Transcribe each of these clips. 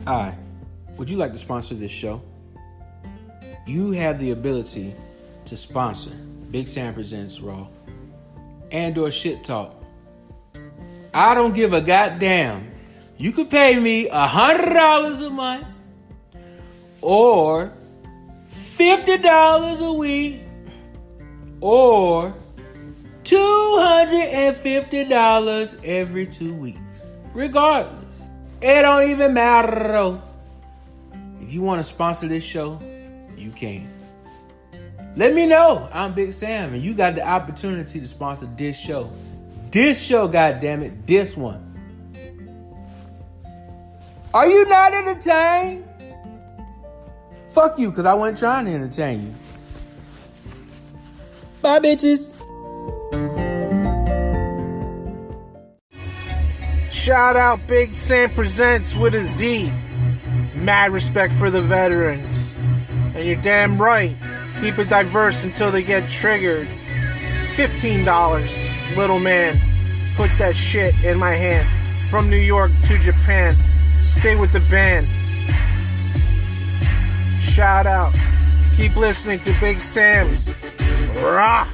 Hi, would you like to sponsor this show? You have the ability to sponsor Big Sam Presents Raw and or Shit Talk. I don't give a goddamn. You could pay me $100 a month or $50 a week or $250 every 2 weeks. Regardless, it don't even matter. If you want to sponsor this show, you can. Let me know. I'm Big Sam, and you got the opportunity to sponsor this show. This show, goddammit, this one. Are you not entertained? Fuck you, because I wasn't trying to entertain you. Bye, bitches. Shout out Big Sam Presents with a Z. Mad respect for the veterans. And you're damn right. Keep it diverse until they get triggered. $15, little man. Put that shit in my hand. From New York to Japan. Stay with the band. Shout out. Keep listening to Big Sam's. Rah!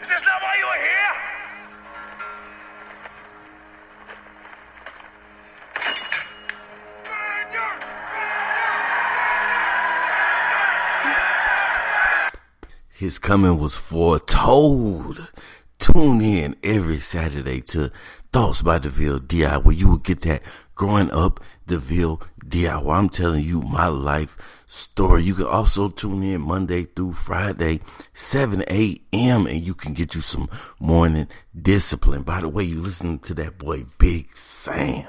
Is this not why you are here? His coming was foretold. Tune in every Saturday to Thoughts by DeVille DIY, where you will get that growing up DeVille DIY. I'm telling you my life story. You can also tune in Monday through Friday, 7 a.m. and you can get you some morning discipline. By the way, you listening to that boy Big Sam.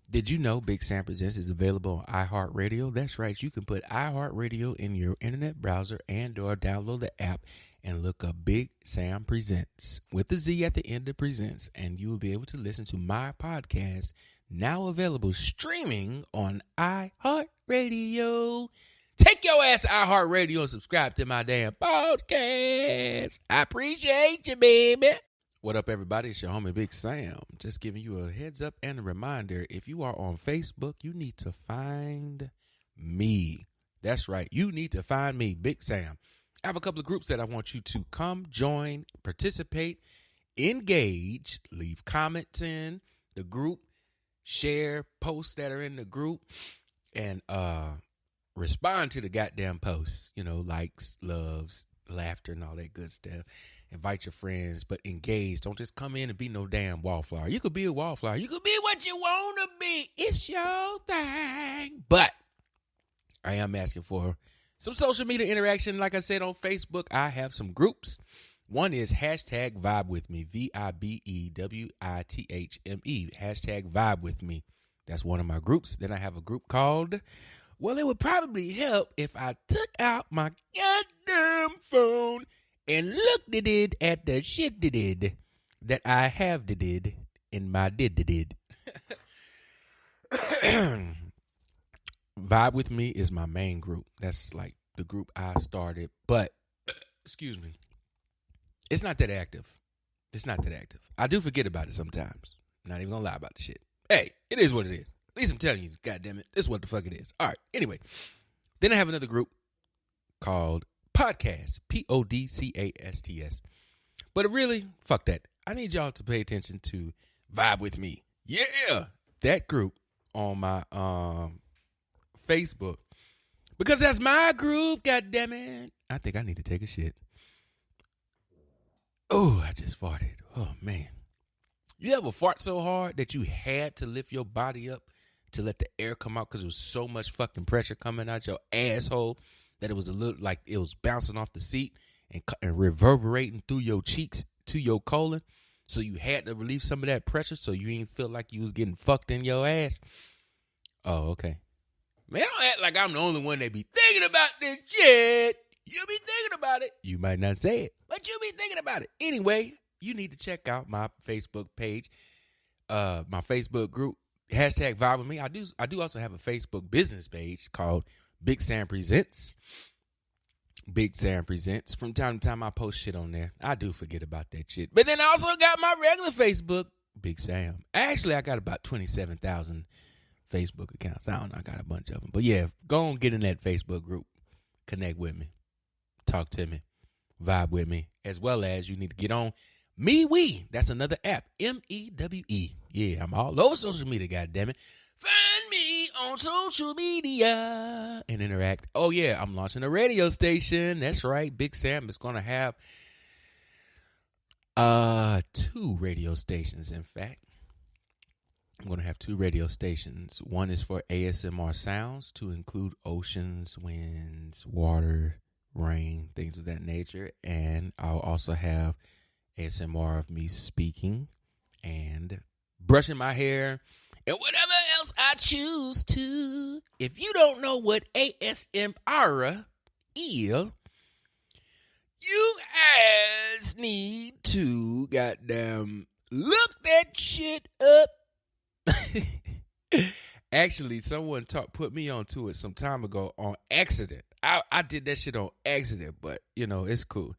Did you know Big Sam Presents is available on iHeartRadio? That's right. You can put iHeartRadio in your internet browser and or download the app and look up Big Sam Presents with the Z at the end of Presents, and you will be able to listen to my podcast, now available streaming on iHeartRadio. Take your ass to iHeartRadio and subscribe to my damn podcast. I appreciate you, baby. What up, everybody? It's your homie Big Sam. Just giving you a heads up and a reminder. If you are on Facebook, you need to find me. That's right. You need to find me, Big Sam. I have a couple of groups that I want you to come, join, participate, engage, leave comments in the group, share posts that are in the group, and respond to the goddamn posts. You know, likes, loves, laughter, and all that good stuff. Invite your friends, but engage. Don't just come in and be no damn wallflower. You could be a wallflower. You could be what you want to be. It's your thing. But I am asking for some social media interaction. Like I said, on Facebook, I have some groups. One is hashtag VIBEWITHME, VIBEWITHME, hashtag VIBEWITHME. That's one of my groups. Then I have a group called, well, it would probably help if I took out my goddamn phone and looked at it at the shit that I have did in my did. Vibe With Me is my main group. That's like the group I started. But, excuse me, it's not that active. It's not that active. I do forget about it sometimes. Not even gonna lie about the shit. Hey, it is what it is. At least I'm telling you, goddamn it, this is what the fuck it is. All right, anyway. Then I have another group called Podcast, Podcasts. But really, fuck that. I need y'all to pay attention to Vibe With Me. Yeah, that group on my Facebook, because that's my group. God damn it! I think I need to take a shit. Oh, I just farted. Oh man, you ever fart so hard that you had to lift your body up to let the air come out because there was so much fucking pressure coming out your asshole that it was a little like it was bouncing off the seat and reverberating through your cheeks to your colon? So you had to relieve some of that pressure so you didn't feel like you was getting fucked in your ass. Oh, okay. Man, don't act like I'm the only one that be thinking about this shit. You be thinking about it. You might not say it, but you be thinking about it. Anyway, you need to check out my Facebook page, my Facebook group. Hashtag Vibe with me. I do also have a Facebook business page called Big Sam Presents. Big Sam Presents. From time to time, I post shit on there. I do forget about that shit. But then I also got my regular Facebook, Big Sam. Actually, I got about 27,000 Facebook accounts. I don't know. I got a bunch of them. But yeah, go and get in that Facebook group. Connect with me. Talk to me. Vibe with me. As well as you need to get on MeWe. That's another app. MEWE. Yeah, I'm all over social media, goddammit. Find me on social media and interact. Oh, yeah, I'm launching a radio station. That's right. Big Sam is going to have 2 radio stations, in fact. I'm going to have 2 radio stations. One is for ASMR sounds to include oceans, winds, water, rain, things of that nature. And I'll also have ASMR of me speaking and brushing my hair and whatever else I choose to. If you don't know what ASMR is, you guys need to goddamn look that shit up. Actually, someone put me onto it some time ago on accident. I did that shit on accident, but you know, it's cool.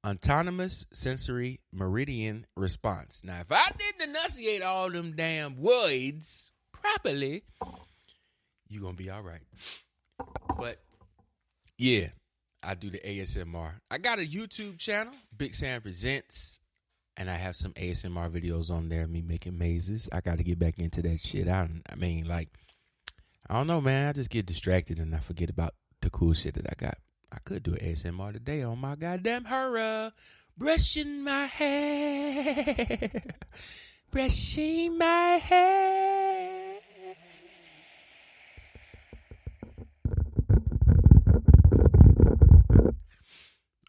Autonomous sensory meridian response. Now, if I didn't enunciate all them damn words properly, you gonna be all right. But yeah, I do the ASMR. I got a YouTube channel, Big Sam Presents, and I have some ASMR videos on there, me making mazes. I got to get back into that shit. I mean, like, I don't know, man. I just get distracted and I forget about the cool shit that I got. I could do an ASMR today on my goddamn horror. Brushing my hair. Brushing my hair.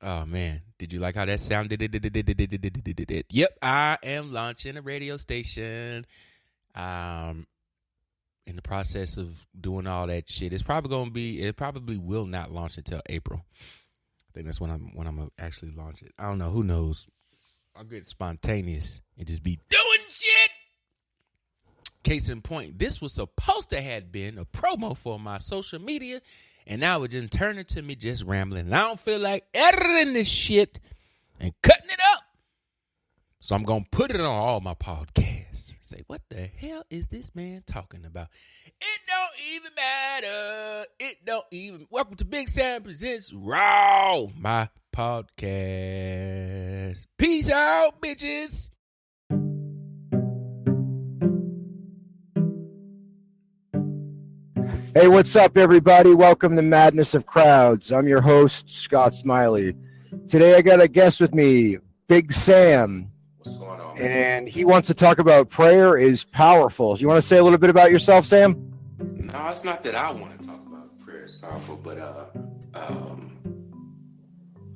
Oh, man. Did you like how that sounded? Yep, I am launching a radio station. In the process of doing all that shit. It probably will not launch until April. I think that's when I'm gonna actually launch it. I don't know. Who knows? I'll get spontaneous and just be doing shit. Case in point, this was supposed to have been a promo for my social media, and now it just turned into me just rambling. And I don't feel like editing this shit and cutting it up. So I'm going to put it on all my podcasts. Say, what the hell is this man talking about? It don't even matter. It don't even. Welcome to Big Sam Presents Raw, my podcast. Peace out, bitches. Hey, what's up, everybody? Welcome to Madness of Crowds. I'm your host, Scott Smiley. Today I got a guest with me, Big Sam. What's going on? And he wants to talk about prayer is powerful. You want to say a little bit about yourself, Sam? No, it's not that I want to talk about prayer is powerful, but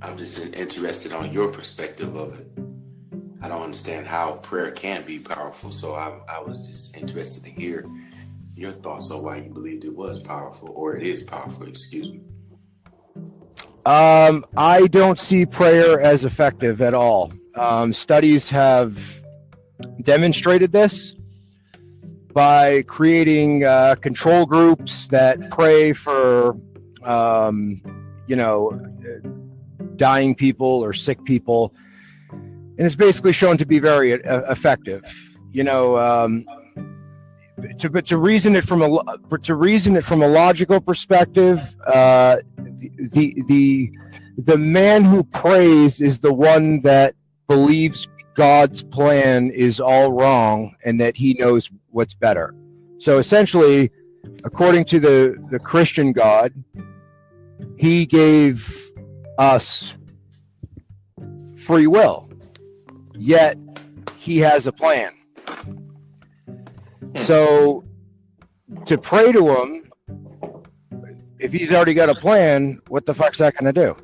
I'm just interested on your perspective of it. I don't understand how prayer can be powerful, so I was just interested to hear your thoughts on why you believed it was powerful, or it is powerful, excuse me. I don't see prayer as effective at all. Studies have demonstrated this by creating control groups that pray for, dying people or sick people, and it's basically shown to be very effective. To reason it from a logical perspective, the man who prays is the one that believes God's plan is all wrong and that he knows what's better. So essentially, according to the Christian God, he gave us free will, yet he has a plan. So to pray to him, if he's already got a plan, what the fuck's that going to do?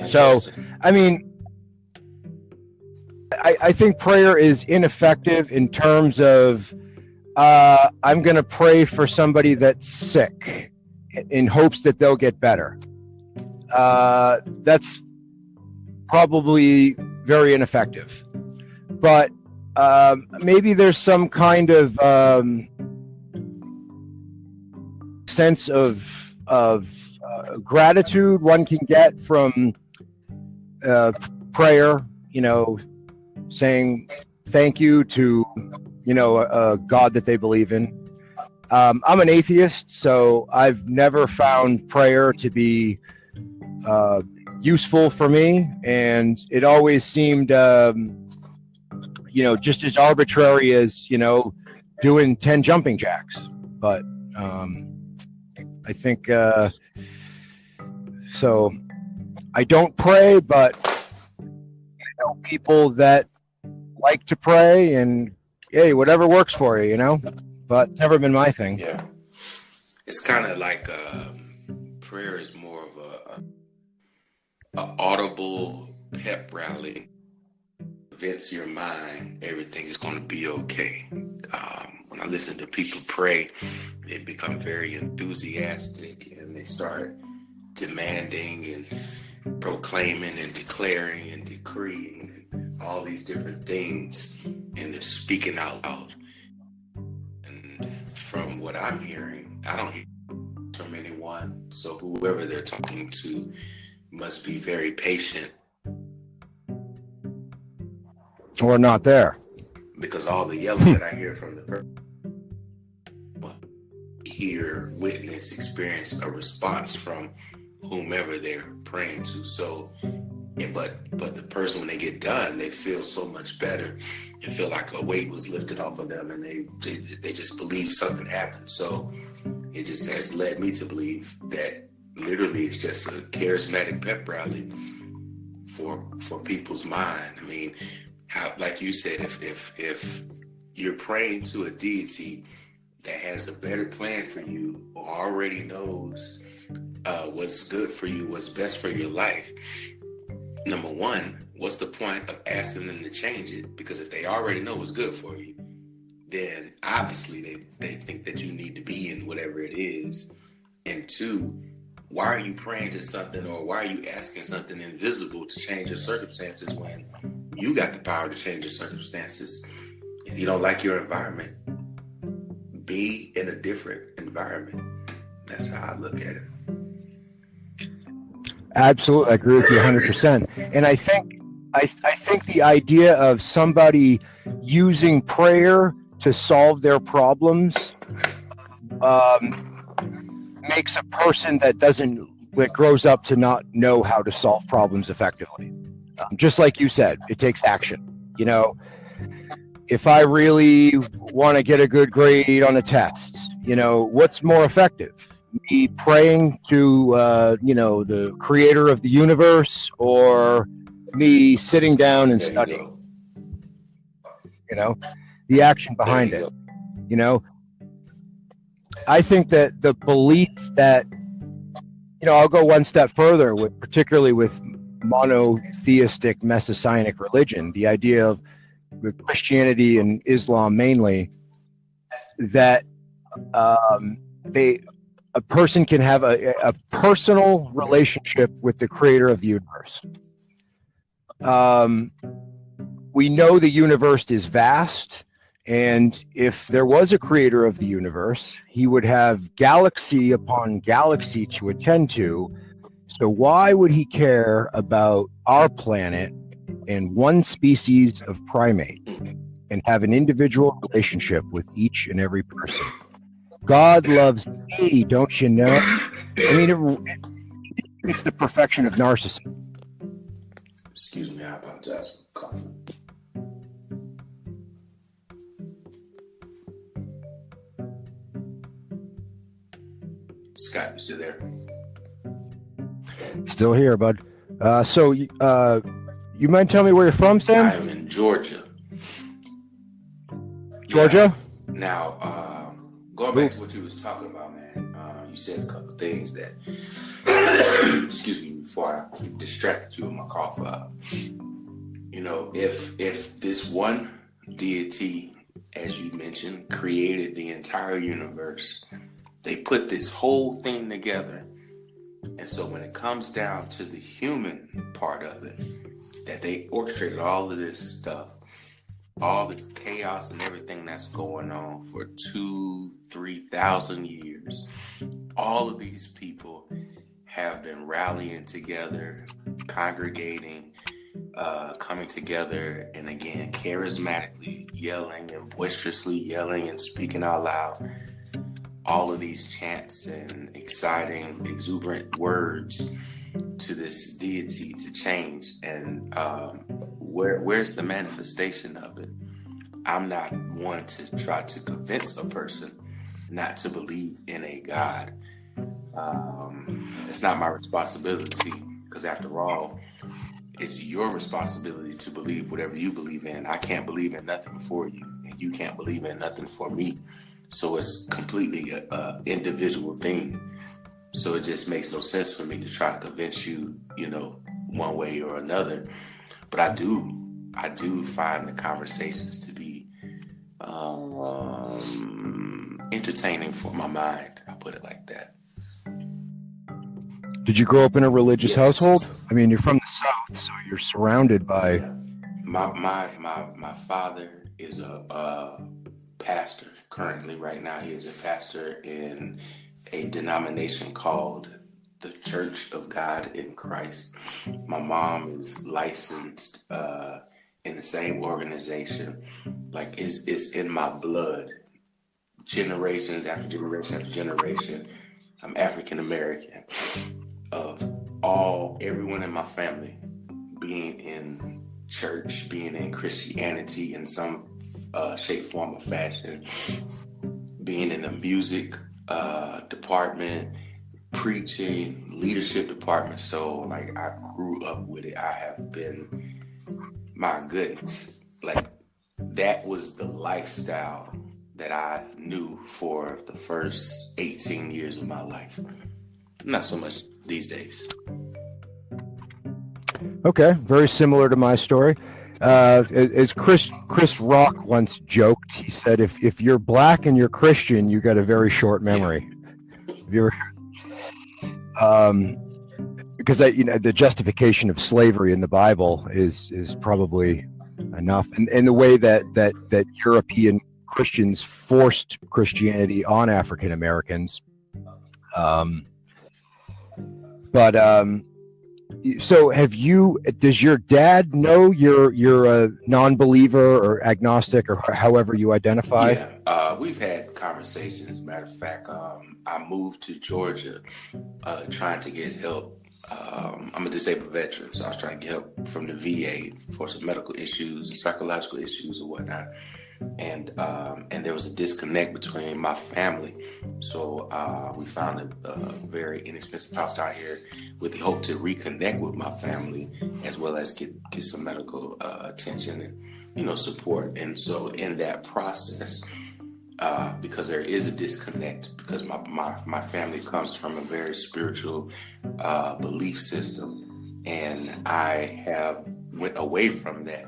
So, I mean, I think prayer is ineffective in terms of I'm going to pray for somebody that's sick in hopes that they'll get better. That's probably very ineffective. But maybe there's some kind of sense of gratitude one can get from prayer, saying thank you to, a God that they believe in. I'm an atheist, so I've never found prayer to be useful for me, and it always seemed, just as arbitrary as, doing 10 jumping jacks. But I think, so I don't pray, but people that like to pray, and hey, whatever works for you, but it's never been my thing. Yeah. It's kind of like prayer is more of a audible pep rally. Convince your mind everything is going to be okay. When I listen to people pray, they become very enthusiastic and they start demanding and proclaiming and declaring and decreeing and all these different things, and they're speaking out loud. And from what I'm hearing, I don't hear from anyone, so whoever they're talking to must be very patient. Or not there. Because all the yelling that I hear from the person, hear, witness, experience a response from whomever they're praying to. So, but the person, when they get done, they feel so much better. They feel like a weight was lifted off of them, and they just believe something happened. So it just has led me to believe that literally it's just a charismatic pep rally for people's mind. I mean, how, like you said, if you're praying to a deity that has a better plan for you, or already knows what's good for you, what's best for your life, number one, what's the point of asking them to change it? Because if they already know what's good for you, then obviously they think that you need to be in whatever it is. And two, why are you praying to something, or why are you asking something invisible to change your circumstances when you got the power to change your circumstances? If you don't like your environment, be in a different environment. That's how I look at it. Absolutely, I agree with you 100%. And I think the idea of somebody using prayer to solve their problems makes a person that grows up to not know how to solve problems effectively. Just like you said, it takes action. If I really want to get a good grade on a test, what's more effective? Me praying to, the creator of the universe, or me sitting down and studying? The action behind it. I think that the belief that, I'll go one step further particularly with monotheistic messianic religion, the idea of with Christianity and Islam mainly, that a person can have a personal relationship with the creator of the universe. We know the universe is vast, and if there was a creator of the universe, he would have galaxy upon galaxy to attend to. So why would he care about our planet and one species of primate and have an individual relationship with each and every person? God loves me, don't you know? I mean, it's the perfection of narcissism. Excuse me, I apologize for coughing. Scott, you still there? Still here, bud. So you mind telling me where you're from, Sam? I am in Georgia. Georgia? Yeah. Now, going back to what you was talking about, man, you said a couple things that, excuse me, before I distracted you with my cough. If this one deity, as you mentioned, created the entire universe, they put this whole thing together. And so when it comes down to the human part of it, that they orchestrated all of this stuff, all the chaos and everything that's going on for 2,000-3,000 years, all of these people have been rallying together, congregating, coming together, and again, charismatically yelling and boisterously yelling and speaking out loud. All of these chants and exciting, exuberant words to this deity to change. And where's the manifestation of it? I'm not one to try to convince a person not to believe in a God. It's not my responsibility, because after all, it's your responsibility to believe whatever you believe in. I can't believe in nothing for you, and you can't believe in nothing for me. So it's completely an individual thing. So it just makes no sense for me to try to convince you, one way or another. But I do find the conversations to be entertaining for my mind. I'll put it like that. Did you grow up in a religious Yes. household? I mean, you're from the South, so you're surrounded by... My father is a pastor. Currently, right now, he is a pastor in a denomination called the Church of God in Christ. My mom is licensed in the same organization. Like, it's in my blood. Generations after generation after generation. I'm African American. Of everyone in my family being in church, being in Christianity in some shape, form, or fashion, being in the music department, preaching, leadership department. So, like, I grew up with it. I have been, my goodness, like, that was the lifestyle that I knew for the first 18 years of my life. Not so much these days. Okay, very similar to my story. As Chris Rock once joked, he said, if you're black and you're Christian, you got a very short memory. Yeah. Because the justification of slavery in the Bible is probably enough, and the way that European Christians forced Christianity on African Americans. So does your dad know you're a non-believer or agnostic or however you identify? Yeah, we've had conversations. As a matter of fact, I moved to Georgia trying to get help. I'm a disabled veteran, so I was trying to get help from the VA for some medical issues and psychological issues and whatnot. And there was a disconnect between my family. So we found a very inexpensive house down here with the hope to reconnect with my family, as well as get some medical attention and support. And so in that process, because there is a disconnect, because my family comes from a very spiritual belief system, and I have went away from that.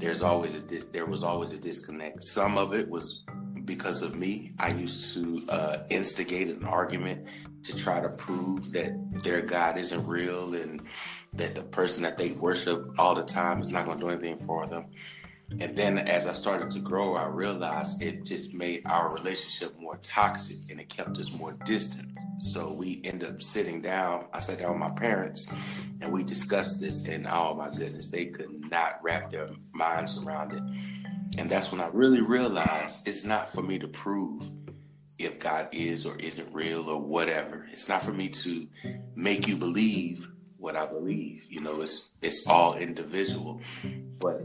There was always a disconnect. Some of it was because of me. I used to instigate an argument to try to prove that their God isn't real and that the person that they worship all the time is not going to do anything for them. And then as I started to grow, I realized it just made our relationship more toxic, and it kept us more distant. So we ended up sitting down. I sat down with my parents and we discussed this, and oh my goodness, they could not wrap their minds around it. And that's when I really realized it's not for me to prove if God is or isn't real or whatever. It's not for me to make you believe what I believe. It's all individual. But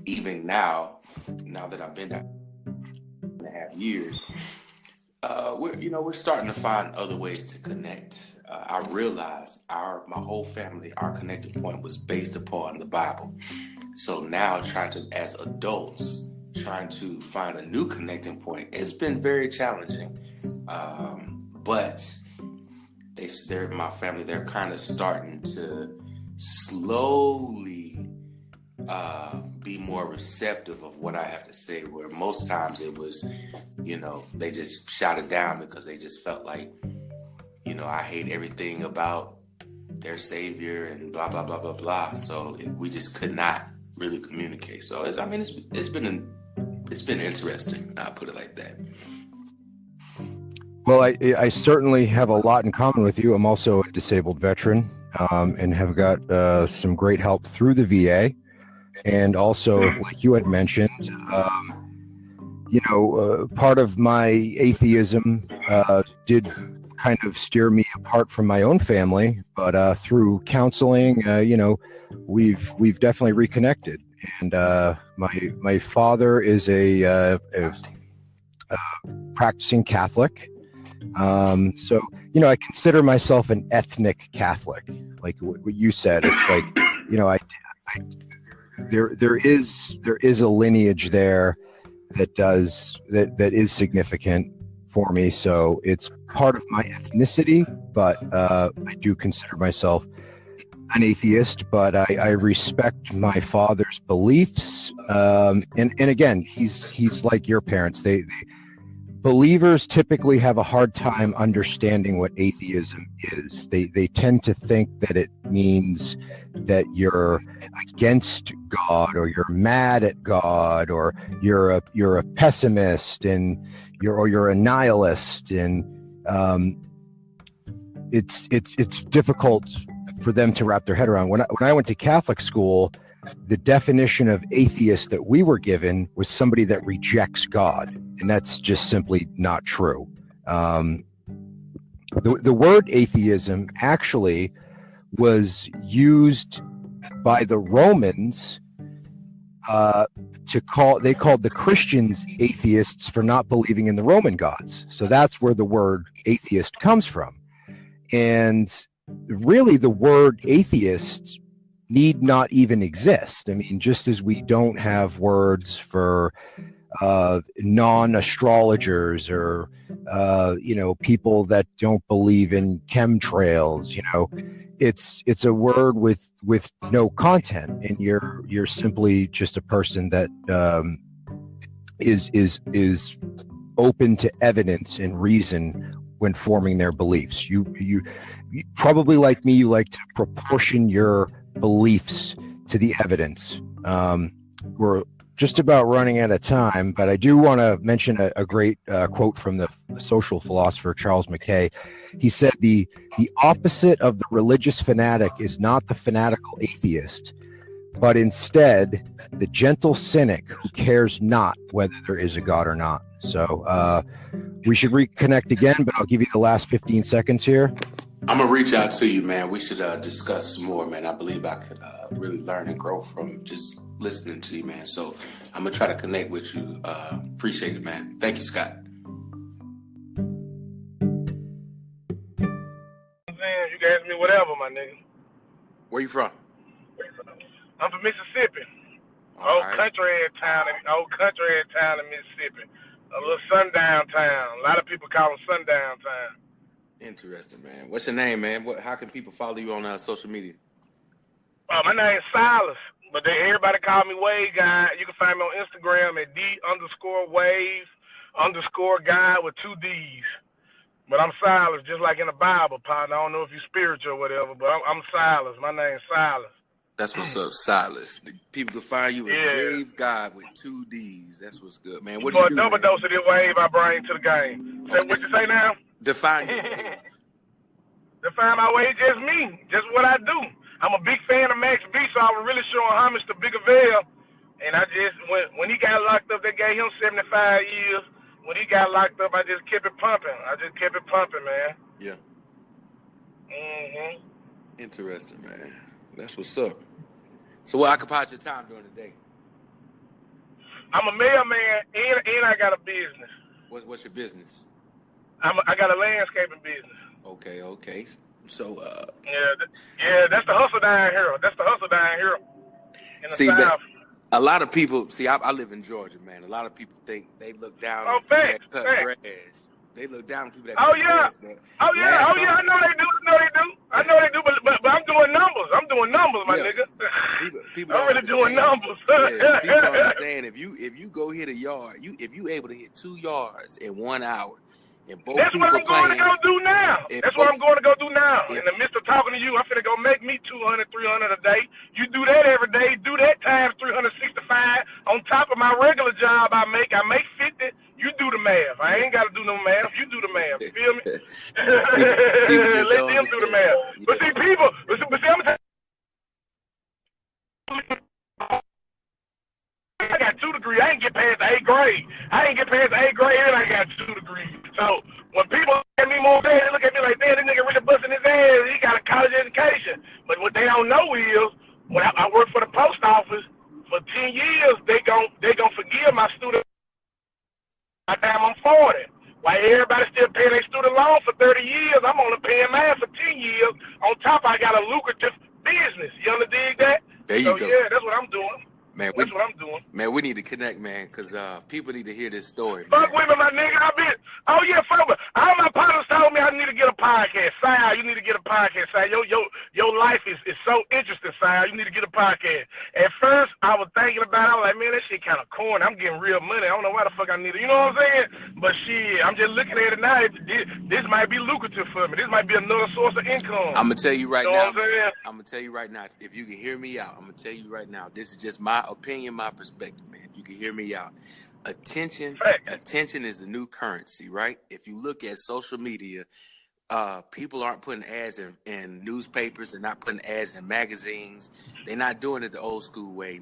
even now that I've been there 2.5 years, we're starting to find other ways to connect. I realized my whole family, our connecting point was based upon the Bible. So now as adults, trying to find a new connecting point, it's been very challenging. But my family, they're kind of starting to slowly be more receptive of what I have to say, where most times it was, they just shot it down because they just felt like, I hate everything about their Savior and blah, blah, blah, blah, blah. So we just could not really communicate. So it's been interesting. I'll put it like that. Well, I certainly have a lot in common with you. I'm also a disabled veteran, and have got some great help through the VA. And also, like you had mentioned, part of my atheism did kind of steer me apart from my own family, but through counseling, we've definitely reconnected. And my father is a practicing Catholic. So, I consider myself an ethnic Catholic, like what you said. It's like, there is a lineage there that is significant for me. So it's part of my ethnicity, but I do consider myself an atheist, but I respect my father's beliefs. And again, he's like your parents. Believers typically have a hard time understanding what atheism is. They tend to think that it means that you're against God, or you're mad at God, or you're a pessimist, and you're a nihilist, and it's difficult for them to wrap their head around. When I went to Catholic school, the definition of atheist that we were given was somebody that rejects God, and that's just simply not true. The word atheism actually was used by the Romans they called the Christians atheists for not believing in the Roman gods. So that's where the word atheist comes from. And really, the word atheist need not even exist. I mean, just as we don't have words for non-astrologers or people that don't believe in chemtrails, it's a word with no content, and you're simply just a person that is open to evidence and reason when forming their beliefs. You probably, like me, you like to proportion your beliefs to the evidence. We're just about running out of time, but I do want to mention a great quote from the social philosopher Charles Mackay. He said, the opposite of the religious fanatic is not the fanatical atheist, but instead the gentle cynic who cares not whether there is a God or not. So we should reconnect again, but I'll give you the last 15 seconds here. I'm going to reach out to you, man. We should discuss some more, man. I believe I could really learn and grow from just listening to you, man. So I'm going to try to connect with you. Appreciate it, man. Thank you, Scott. You can ask me whatever, my nigga. Where you from? I'm from Mississippi. All Old right. country town in Mississippi. A little sundown town. A lot of people call it sundown town. Interesting, man. What's your name, man? How can people follow you on social media? My name's Silas, but everybody call me Wave Guy. You can find me on Instagram at D_Wave_Guy with 2 D's. But I'm Silas, just like in the Bible, partner. I don't know if you're spiritual or whatever, but I'm Silas. My name's Silas. That's what's up, Silas. People can find you as Wave God with 2 D's. That's what's good, man. What do you do, double man? dose of this wave I bring to the game. Okay. What you say now? Define your wave. Define my wave, just me. Just what I do. I'm a big fan of Max B, so I was really showing homage to Bigger Vale. And I just, when he got locked up, they gave him 75 years. When he got locked up, I just kept it pumping. Man. Yeah. Mm-hmm. Interesting, man. That's what's up. So what occupies your time during the day? I'm a mailman, and I got a business. What's your business? I got a landscaping business. Okay. So that's the hustle down here. In the South. A lot of people, I live in Georgia, man. A lot of people think they look down on people that cut grass. They look down on people that cut grass. I know they do, but I'm doing numbers. My nigga. People I'm really doing numbers. People understand if you go hit a yard, if you able to hit 2 yards in 1 hour, And both That's what people I'm going to playing. go do now. That's what I'm going to go do now. Yeah. In the midst of talking to you, I'm finna go make me 200, 300 a day. You do that every day. Do that times 365 on top of my regular job I make 50. You do the math. I ain't got to do no math. You do the math. You feel me? People just Let don't them do the understand. math. Yeah. But see, people, but see, I'm telling I got 2 degrees. I ain't get past the 8th grade. I ain't get past the 8th grade and I got 2 degrees. So when people look at me more bad, they look at me like, damn, this nigga really busting his ass. He got a college education. But what they don't know is, when I worked for the post office for 10 years, they gon' forgive my student by the time I'm 40. While everybody still paying their student loan for 30 years, I'm only paying mine for 10 years. On top, I got a lucrative business. You understand that? There you go. Yeah, that's what I'm doing. Man, That's what I'm doing. Man, we need to connect, man, because people need to hear this story, Fuck man. with me, my nigga. Oh yeah, fuck with me. All my partners told me I need to get a podcast. Sal, you need to get a podcast. Sal, your life is so interesting, Sal. You need to get a podcast. At first, I was thinking about it. I was like, man, that shit kind of corny. I'm getting real money. I don't know why the fuck I need it. You know what I'm saying? But shit, I'm just looking at it now. This might be lucrative for me. This might be another source of income. I'm going to tell you right You know now. what I'm saying? I'm going to tell you right now. If you can hear me out, I'm going to tell you right now. This is just my opinion, my perspective, man. If you can hear me out. Attention is the new currency, right? If you look at social media, people aren't putting ads in newspapers. They're not putting ads in magazines. They're not doing it the old school way.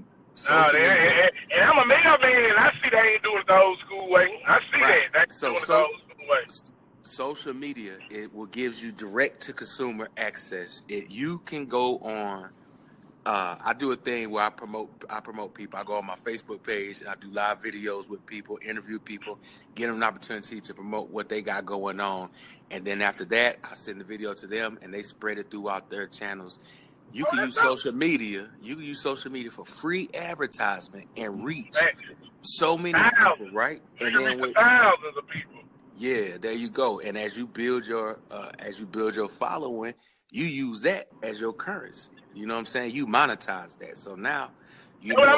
And I'm a mega man. I see they ain't doing it the old school way. I see Right. that. They doing it the old school way. Social media, it will gives you direct to consumer access. You can go on. I do a thing where I promote people. I go on my Facebook page and I do live videos with people, interview people, get them an opportunity to promote what they got going on. And then after that, I send the video to them and they spread it throughout their channels. You can use social media. You can use social media for free advertisement and reach so many people, right? And then with thousands of people. Yeah, there you go. And as you build your following, you use that as your currency. You know what I'm saying? You monetize that. So now, That's what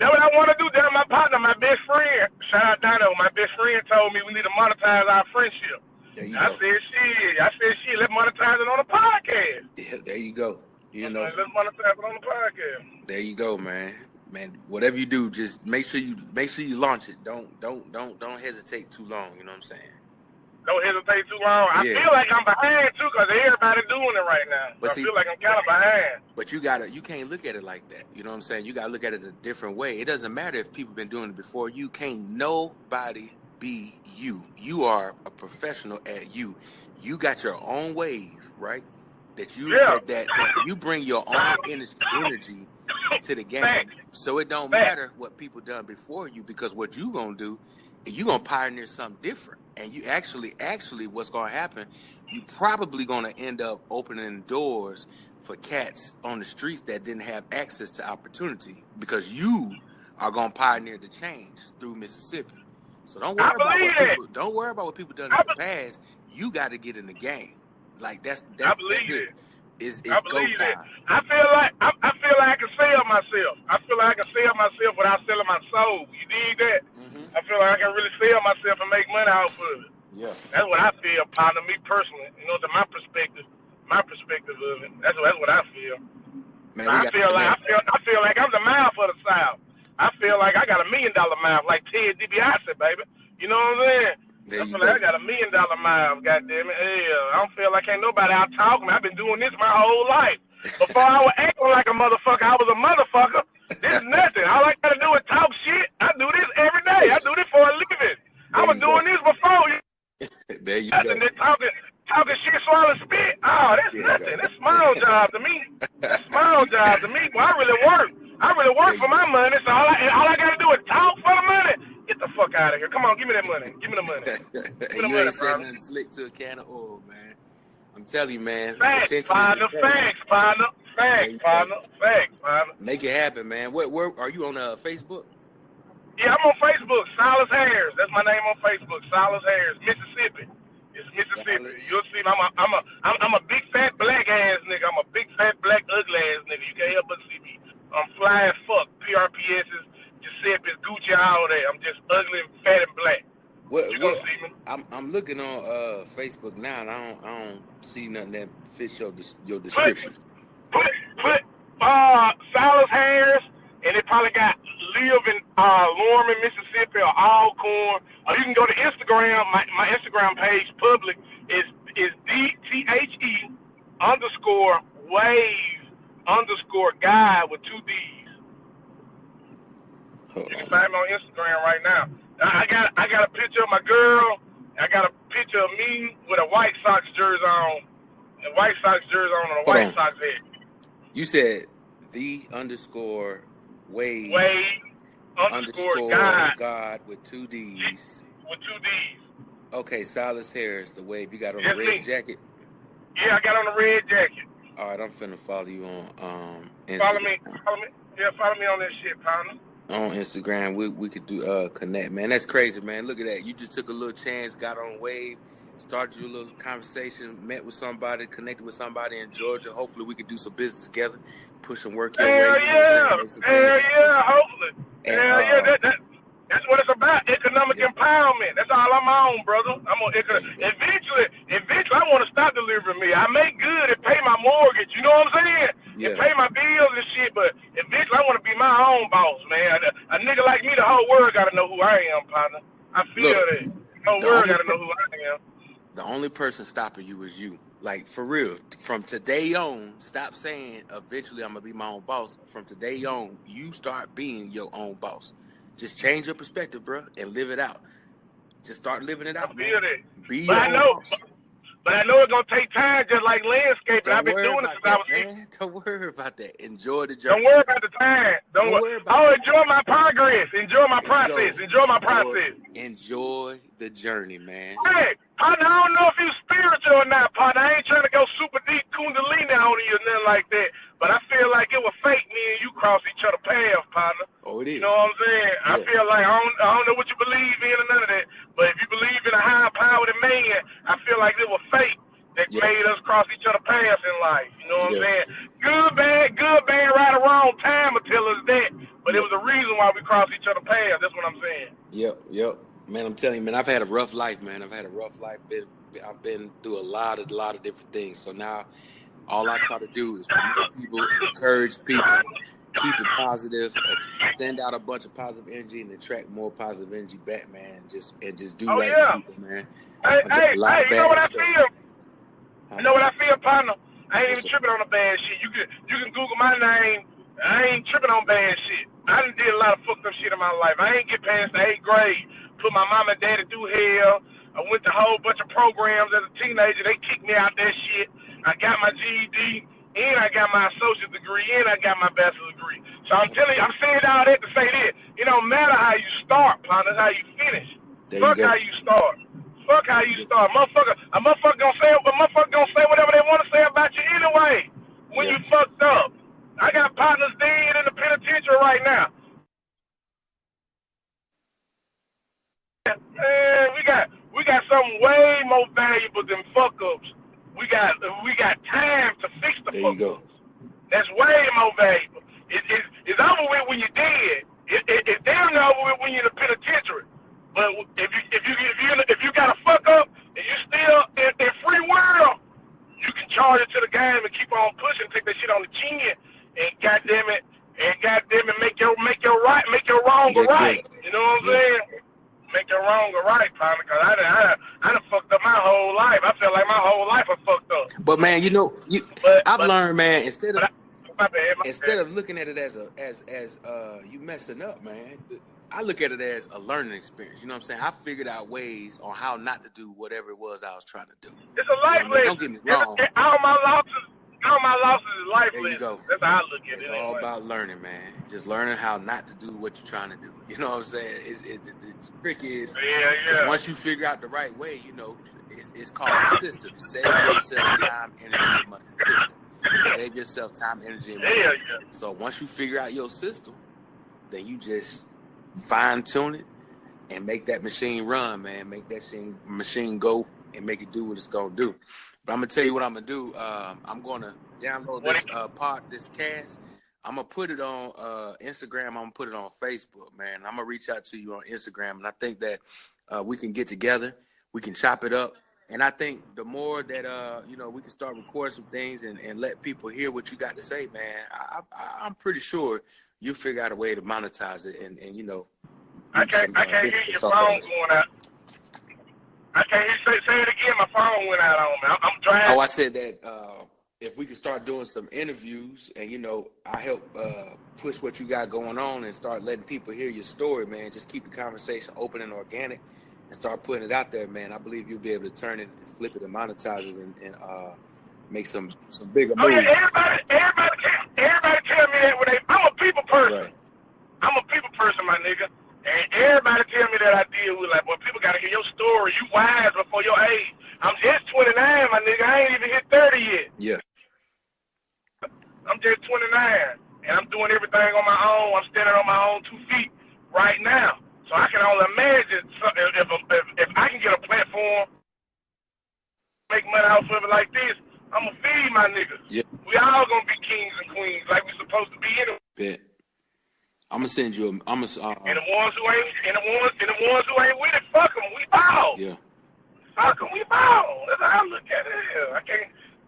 I want to do. That's my partner, my best friend. Shout out Dino. My best friend told me we need to monetize our friendship. I said, shit, let's monetize it on a podcast. Yeah, there you go. You know, let's monetize it on the podcast. There you go, man. Man, whatever you do, just make sure you launch it. Don't hesitate too long. You know what I'm saying? Don't hesitate too long. I feel like I'm behind too, cause everybody doing it right now. But I feel like I'm kind of behind. But you can't look at it like that. You know what I'm saying? You gotta look at it a different way. It doesn't matter if people been doing it before you. Can't nobody be you. You are a professional at you. You got your own wave, right? That you bring your own energy to the game. Thanks. So it don't matter what people done before you, because what you gonna do is you gonna pioneer something different. And you actually what's gonna happen, you probably gonna end up opening doors for cats on the streets that didn't have access to opportunity, because you are gonna pioneer the change through Mississippi. So don't worry about what people done in the past. You gotta get in the game. Like that's it. It's go time. I feel like I can sell myself. I feel like I can sell myself without selling my soul. You dig that? Mm-hmm. I feel like I can really sell myself and make money off of it. Yeah. That's what I feel, partner, me personally. You know, to my perspective of it. That's what I feel. Man, I feel like I'm the mouth of the South. I feel like I got $1 million mouth, like Ted DiBiase, baby. You know what I'm saying? I feel like I got $1 million mouth, goddamn it. Hell, I don't feel like ain't nobody out talking me. I've been doing this my whole life. Before I was acting like a motherfucker, I was a motherfucker. This is nothing. All I gotta do is talk shit. I do this every day. I do this for a living. I was doing this before. There you go. And then talking shit, swallowing spit. Oh, that's nothing. That's small job to me. That's small job to me. Well, I really work for my money. So all I gotta do is talk for the money. Get the fuck out of here. Come on, give me that money. Give me the money. You ain't said nothing slick to a can of oil, man. I'm telling you, man. Facts, partner. Make it happen, man. Where are you on Facebook? Yeah, I'm on Facebook. Silas Harris. That's my name on Facebook. Silas Harris, Mississippi. It's Mississippi. You'll see. I'm a big fat black ass nigga. I'm a big fat black ugly ass nigga. You can't help but see me. I'm fly as fuck. PRPS's, Giuseppe's, Gucci, all that. I'm just ugly and fat and black. You gonna see me? I'm looking on Facebook now, and I don't see nothing that fits your description. Put Silas Harris, and it probably got live in Lorman, Mississippi, or Alcorn. Or you can go to Instagram. My Instagram page public is DTHE_wave_guy with 2 D's. You can find me on Instagram right now. I got a picture of my girl. I got a picture of me with a White Sox jersey on, and a White Sox hat. You said _wave_God with 2 D's. With 2 D's. Okay, Silas Harris, the Wave. You got on the red jacket? Yeah, I got on the red jacket. All right, I'm finna follow you on Instagram. Follow me. Yeah, follow me on this shit, partner. On Instagram, we could do connect, man. That's crazy, man. Look at that. You just took a little chance, got on Wave, started you a little conversation, met with somebody, connected with somebody in Georgia. Hopefully we could do some business together, push some work your way. Hell yeah, hopefully. And, hell yeah, that's what it's about. Economic empowerment. That's all I'm on, brother. I'm on eventually I want to stop delivering me. I make good and pay my mortgage. You know what I'm saying? Yeah. And pay my bills and shit. But eventually I want to be my own boss, man. A nigga like me, the whole world got to know who I am, partner. I feel that. The whole world got to know who I am. The only person stopping you is you. Like, for real. From today on, stop saying eventually I'm going to be my own boss. From today on, you start being your own boss. Just change your perspective, bro, and live it out. Just start living it out, man. Be your own boss. But I know it's going to take time, just like landscaping. I've been doing it since I was 8. Don't worry about that. Enjoy the journey. Don't worry about the time. Don't worry about it. Enjoy my progress. Enjoy my process. Enjoy my process. Enjoy the journey, man. Hey, partner, I don't know if you're spiritual or not, partner. I ain't trying to go super deep Kundalini on you or nothing like that. But I feel like it would fake me and you cross each other's paths, partner. Oh, it is. You know what I'm saying? Yeah. I feel like I don't know what you believe in or none of that. But if you believe in a higher power than man, I feel like it was fate that made us cross each other's paths in life. You know what I'm saying? Good, bad, right or wrong, time will tell us that. But it was a reason why we crossed each other's paths. That's what I'm saying. Yep. Man, I'm telling you, man, I've had a rough life, man. I've been through a lot of different things. So now all I try to do is promote people, encourage people, keep it positive, send out a bunch of positive energy and attract more positive energy back, man. And just do right for people, man. Hey, you know what I feel? You know what I feel, partner? I ain't even tripping on the bad shit. You can Google my name. I ain't tripping on bad shit. I done did a lot of fucked up shit in my life. I ain't get past the 8th grade. Put my mom and daddy through hell. I went to a whole bunch of programs as a teenager. They kicked me out that shit. I got my GED, and I got my associate degree, and I got my bachelor's degree. So I'm telling you, I'm saying all that to say this. It don't matter how you start, partner. It's how you finish. Fuck how you start. Fuck how you start. A motherfucker gonna say whatever they want to say about you anyway when you fucked up. I got partners dead in the penitentiary right now. Man, we got something way more valuable than fuck ups. We got time to fix the fuck ups. That's way more valuable. It's over with when you're dead. It's damn near over with when you're in the penitentiary. But if you got a fuck up and you still in free world, you can charge it to the game and keep on pushing, take that shit on the chin, and goddamn it, make your wrong or right. You know what I'm saying? Make your wrong or right, partner. Cause I done fucked up my whole life. I feel like my whole life I fucked up. But man, you know, I've learned, man, instead of looking at it as you messing up, man, I look at it as a learning experience. You know what I'm saying? I figured out ways on how not to do whatever it was I was trying to do. It's a life lesson. Don't get me wrong. All my losses is life lessons. There you go. That's how I look at it. It's all about learning, man. Just learning how not to do what you're trying to do. You know what I'm saying? The trick is, once you figure out the right way, you know, it's called a system. Save yourself time, energy, and money. System. Save yourself time, energy, and money. So once you figure out your system, then you just fine tune it and make that machine run, man. Make that machine go and make it do what it's gonna do. But I'm gonna tell you what I'm gonna do. I'm gonna download this cast. I'm gonna put it on Instagram. I'm gonna put it on Facebook, man. I'm gonna reach out to you on Instagram, and I think that we can get together. we can chop it up. And I think the more that we can start recording some things and let people hear what you got to say, man, I'm pretty sure you'll figure out a way to monetize it and I can't hear your phone going out. I can't hear. Say it again. My phone went out on me. I'm driving. Oh, I said that if we could start doing some interviews and I help push what you got going on and start letting people hear your story, man. Just keep the conversation open and organic and start putting it out there, man. I believe you'll be able to turn it and flip it and monetize it and make some bigger moves. Oh yeah, everybody tell me that I'm a people person. Right. I'm a people person, my nigga. And everybody tell me that I deal with, like, well, people got to hear your story. You wise before your age. I'm just 29, my nigga. I ain't even hit 30 yet. Yeah. I'm just 29, and I'm doing everything on my own. I'm standing on my own 2 feet right now. So I can only imagine if I can get a platform, make money off of it like this, I'm going to feed my niggas. Yeah. We all going to be kings and queens like we supposed to be anyway. Bet. I'm gonna send you. And the ones who ain't with it, fuck them. We ball. Yeah. Fuck them. We ball. That's how I look at it.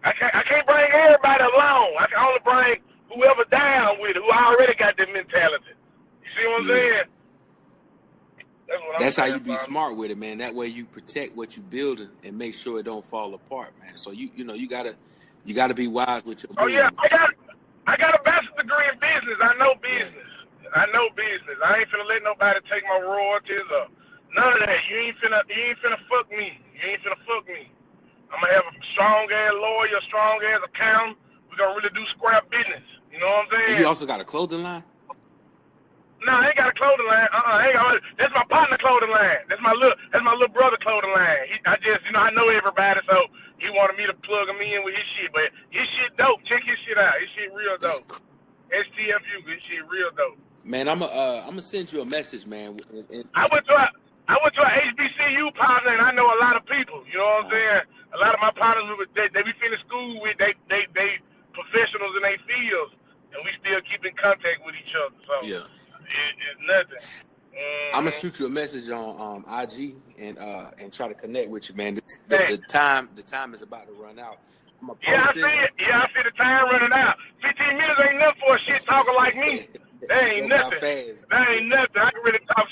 I can't bring everybody along. I can only bring whoever down with it, who already got that mentality. You see what I'm saying? That's how you be smart with it, man. That way you protect what you building and make sure it don't fall apart, man. So you gotta be wise with your. Oh yeah, I got a bachelor's degree in business. I know business. Yeah. I know business. I ain't finna let nobody take my royalties or none of that. You ain't finna fuck me. You ain't finna fuck me. I'm gonna have a strong ass lawyer, strong ass accountant. We gonna really do scrap business. You know what I'm saying? And you also got a clothing line? No, I ain't got a clothing line. That's my partner clothing line. That's my little brother clothing line. I know everybody, so he wanted me to plug him in with his shit. But his shit dope. Check his shit out. His shit real dope. STFU, his shit real dope. Man, I'm gonna send you a message, man. I went to a HBCU partner, and I know a lot of people. You know what I'm saying? A lot of my partners, they be finished school with, they professionals in their fields, and we still keep in contact with each other. So yeah, it's nothing. I'm gonna shoot you a message on IG and try to connect with you, man. The time is about to run out. I'm gonna post this. I see the time running out. 15 minutes ain't enough for a shit talker like me. That ain't nothing. That ain't nothing. I can really talk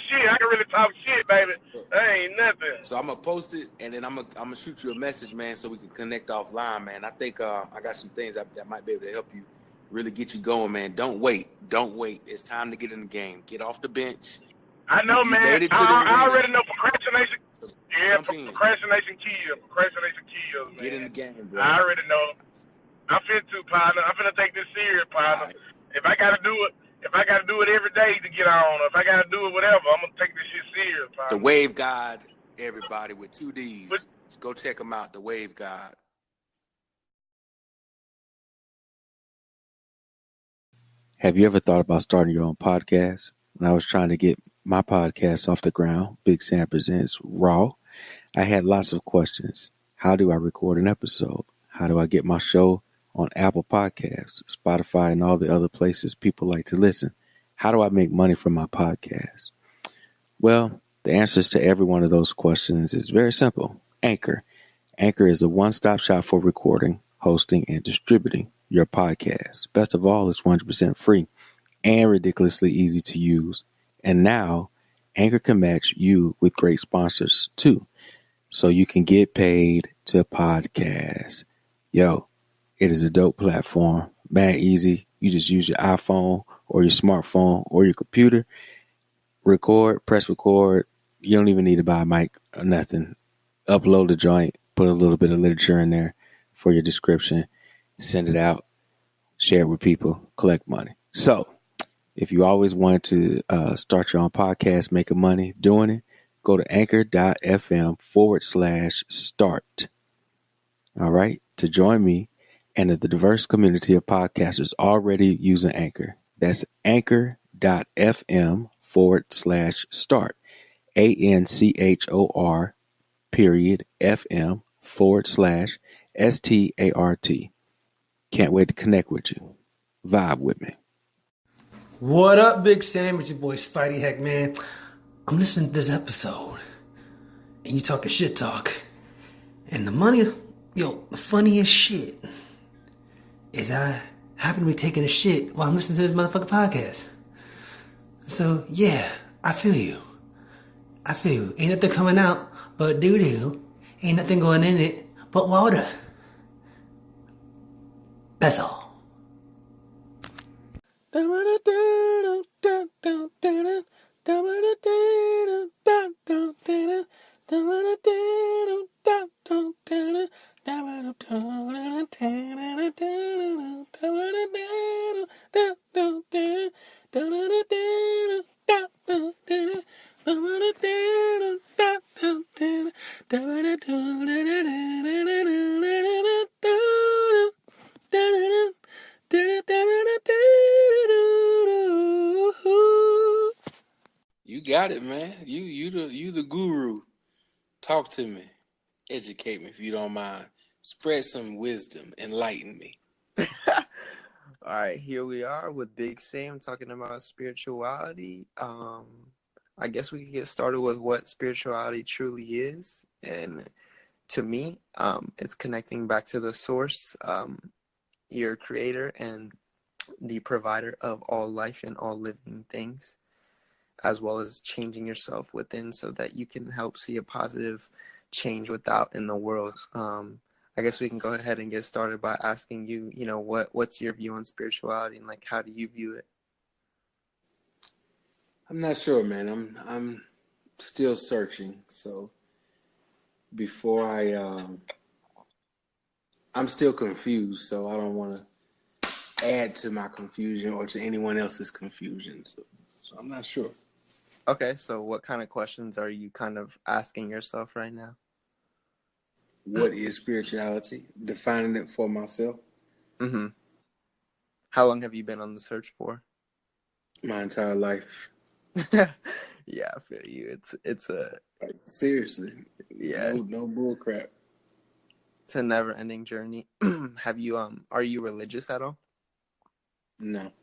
shit, baby. That ain't nothing. So I'm gonna post it, and then I'm gonna shoot you a message, man, so we can connect offline, man. I think I got some things that might be able to help you really get you going, man. Don't wait. It's time to get in the game. Get off the bench. I know, man. I already know procrastination. Yeah, procrastination kills. Man. Get in the game, bro. I already know. I'm partner. I'm finna take this serious, partner. Right. If I gotta do it every day to get on, or if I gotta do it whatever, I'm gonna take this shit serious, partner. The Wave God, everybody, with 2 D's. Go check them out. The Wave God. Have you ever thought about starting your own podcast? When I was trying to get my podcast off the ground, Big Sam Presents Raw, I had lots of questions. How do I record an episode? How do I get my show on Apple Podcasts, Spotify, and all the other places people like to listen? How do I make money from my podcast? Well, the answers to every one of those questions is very simple. Anchor. Anchor is a one-stop shop for recording, hosting, and distributing your podcast. Best of all, it's 100% free and ridiculously easy to use. And now, Anchor can match you with great sponsors too, so you can get paid to podcast. Yo, it is a dope platform. Mad easy. You just use your iPhone or your smartphone or your computer. Record, press record. You don't even need to buy a mic or nothing. Upload the joint, put a little bit of literature in there for your description, send it out, share it with people, collect money. So if you always wanted to start your own podcast, making money doing it, go to anchor.fm/start. All right. To join me and the diverse community of podcasters already using Anchor. That's anchor.fm/start. ANCHOR.FM/START. Can't wait to connect with you. Vibe with me. What up, Big Sam? It's your boy Spidey Heck, man. I'm listening to this episode, and you talking shit talk. And the money, the funniest shit is I happen to be taking a shit while I'm listening to this motherfucking podcast. So, yeah, I feel you. Ain't nothing coming out but doo-doo. Ain't nothing going in it but water. That's all. You got it, man. You the guru. Talk to me. Educate me if you don't mind. Spread some wisdom. Enlighten me. All right, here we are with Big Sam talking about spirituality. I guess we could get started with what spirituality truly is. And to me, it's connecting back to the source, your creator and the provider of all life and all living things, as well as changing yourself within so that you can help see a positive change without in the world. I guess we can go ahead and get started by asking you, what's your view on spirituality and like how do you view it? I'm not sure, man. I'm still searching. So before I'm still confused. So I don't want to add to my confusion or to anyone else's confusion. So I'm not sure. Okay, so what kind of questions are you kind of asking yourself right now? What is spirituality? Defining it for myself. Mm-hmm. How long have you been on the search for? My entire life. Yeah, I feel you. It's a seriously. Yeah. No bull crap. It's a never-ending journey. Have you are you religious at all? No.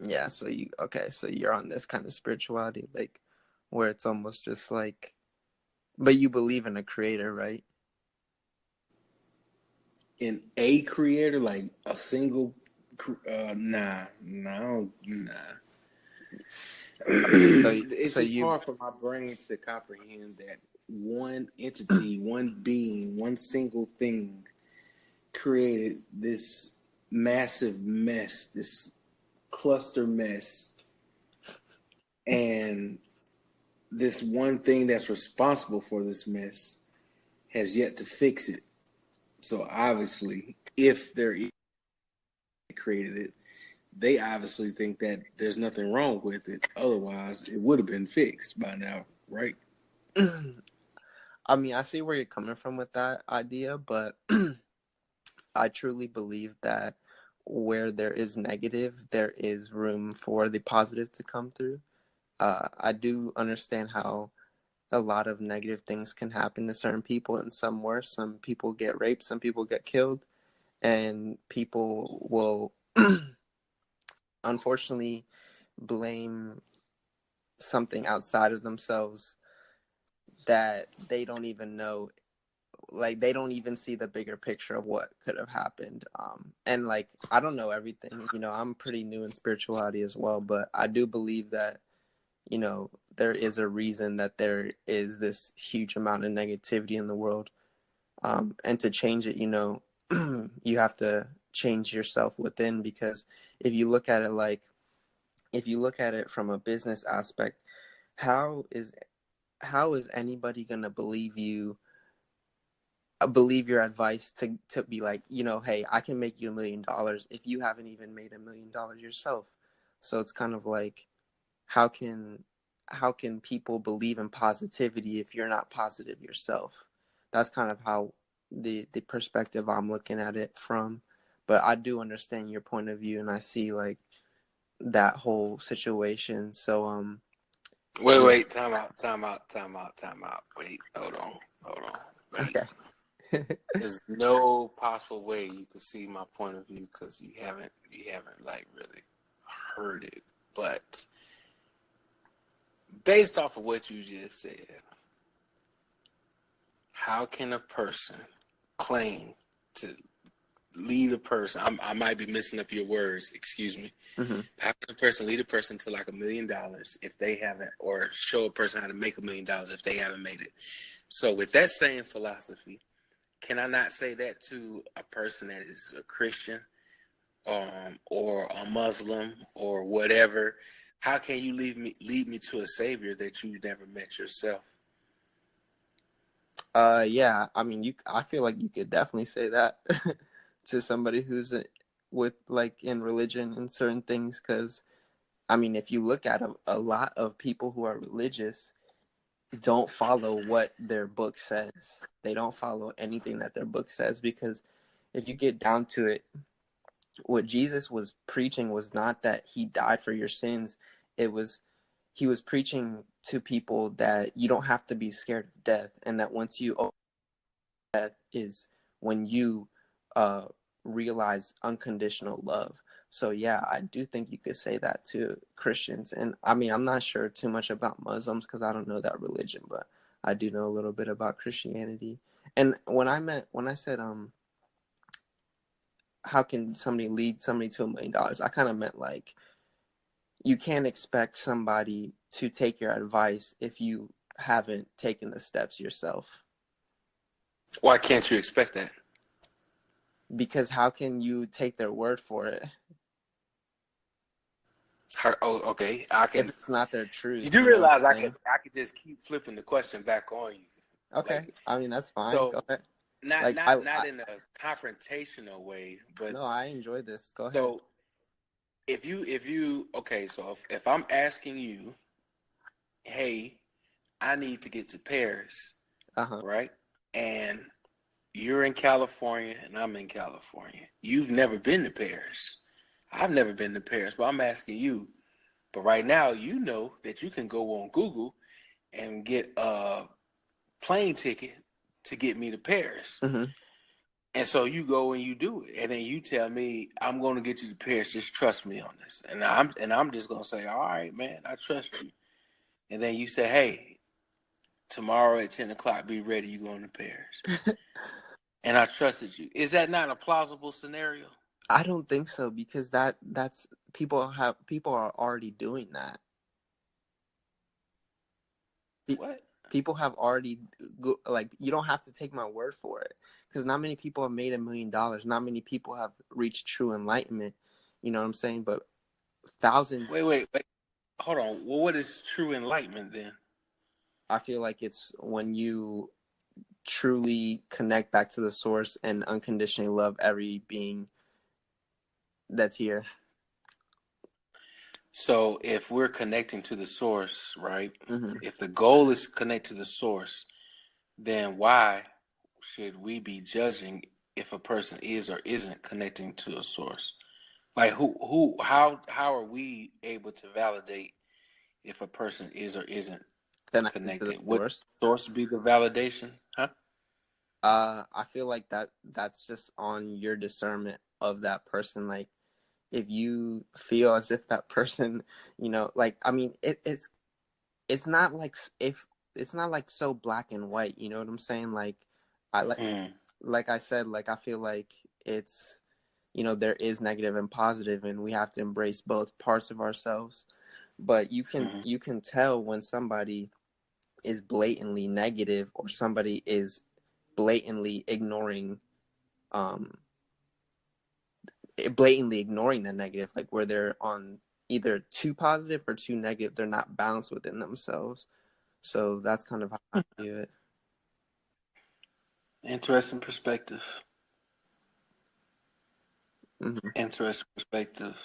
Yeah, so you're on this kind of spirituality, like where it's almost just like, but you believe in a creator, right? In a creator, like a single, nah. It's just hard for my brain to comprehend that one entity, one being, one single thing created this massive mess, this cluster mess, and this one thing that's responsible for this mess has yet to fix it. So obviously, if they're created it, they obviously think that there's nothing wrong with it. Otherwise, it would have been fixed by now, right? I mean, I see where you're coming from with that idea, but I truly believe that where there is negative, there is room for the positive to come through. I do understand how a lot of negative things can happen to certain people, and some worse. Some people get raped, some people get killed, and people will unfortunately blame something outside of themselves that they don't even know, like they don't even see the bigger picture of what could have happened. And like, I don't know everything, I'm pretty new in spirituality as well, but I do believe that, there is a reason that there is this huge amount of negativity in the world. And to change it, you have to change yourself within, because if you look at it from a business aspect, how is anybody going to believe your advice to be like, hey, I can make you $1 million if you haven't even made $1 million yourself? So it's kind of like, how can people believe in positivity if you're not positive yourself? That's kind of how the perspective I'm looking at it from. But I do understand your point of view, and I see like that whole situation. So Wait, time out. Wait, hold on. Wait. Okay. There's no possible way you can see my point of view because you haven't like really heard it. But based off of what you just said, how can a person claim to lead a person? I might be messing up your words. Excuse me. Mm-hmm. How can a person lead a person to like $1 million if they haven't, or show a person how to make $1 million if they haven't made it? So with that same philosophy, can I not say that to a person that is a Christian, or a Muslim or whatever? How can you lead me to a savior that you've never met yourself? Yeah, I mean, I feel like you could definitely say that to somebody who's with like in religion and certain things, because I mean, if you look at a lot of people who are religious don't follow what their book says. They don't follow anything that their book says, because if you get down to it, what Jesus was preaching was not that he died for your sins. It was he was preaching to people that you don't have to be scared of death, and that once you open death is when you realize unconditional love. So yeah, I do think you could say that to Christians. And I mean, I'm not sure too much about Muslims because I don't know that religion, but I do know a little bit about Christianity. And when I said how can somebody lead somebody to $1 million, I kind of meant like you can't expect somebody to take your advice if you haven't taken the steps yourself. Why can't you expect that? Because how can you take their word for it? Okay. I can. If it's not their truth. You do realize I could just keep flipping the question back on you. Okay. Like, I mean, that's fine. so Go ahead. not Like, not in a confrontational way, but no, I enjoy this. Go ahead. so if you okay, so if I'm asking you, hey, I need to get to Paris, right? And you're in California and I'm in California. You've never been to Paris. I've never been to Paris, but I'm asking you. But right now, you know that you can go on Google and get a plane ticket to get me to Paris. Mm-hmm. And so you go and you do it, and then you tell me, I'm going to get you to Paris. Just trust me on this. And I'm just going to say, all right, man, I trust you. And then you say, hey, tomorrow at 10 o'clock, be ready. You're going to Paris. And I trusted you. Is that not a plausible scenario? I don't think so, because that's people are already doing that. What? People have already like, you don't have to take my word for it, because not many people have made $1 million. Not many people have reached true enlightenment. You know what I'm saying? But thousands. Wait. Hold on. Well, what is true enlightenment then? I feel like it's when you truly connect back to the source and unconditionally love every being that's here. So if we're connecting to the source, right? Mm-hmm. If the goal is to connect to the source, then why should we be judging if a person is or isn't connecting to a source? Like how are we able to validate if a person is or isn't connected? Would source be the validation? Huh? I feel like that's just on your discernment of that person. Like, if you feel as if that person, like, I mean, it's not like, if it's not like so black and white, you know what I'm saying? Like, like I said, like, I feel like it's, there is negative and positive, and we have to embrace both parts of ourselves. But you can tell when somebody is blatantly negative, or somebody is blatantly ignoring the negative, like where they're on either too positive or too negative. They're not balanced within themselves. So that's kind of how I view it. Interesting perspective. Mm-hmm. Interesting perspective.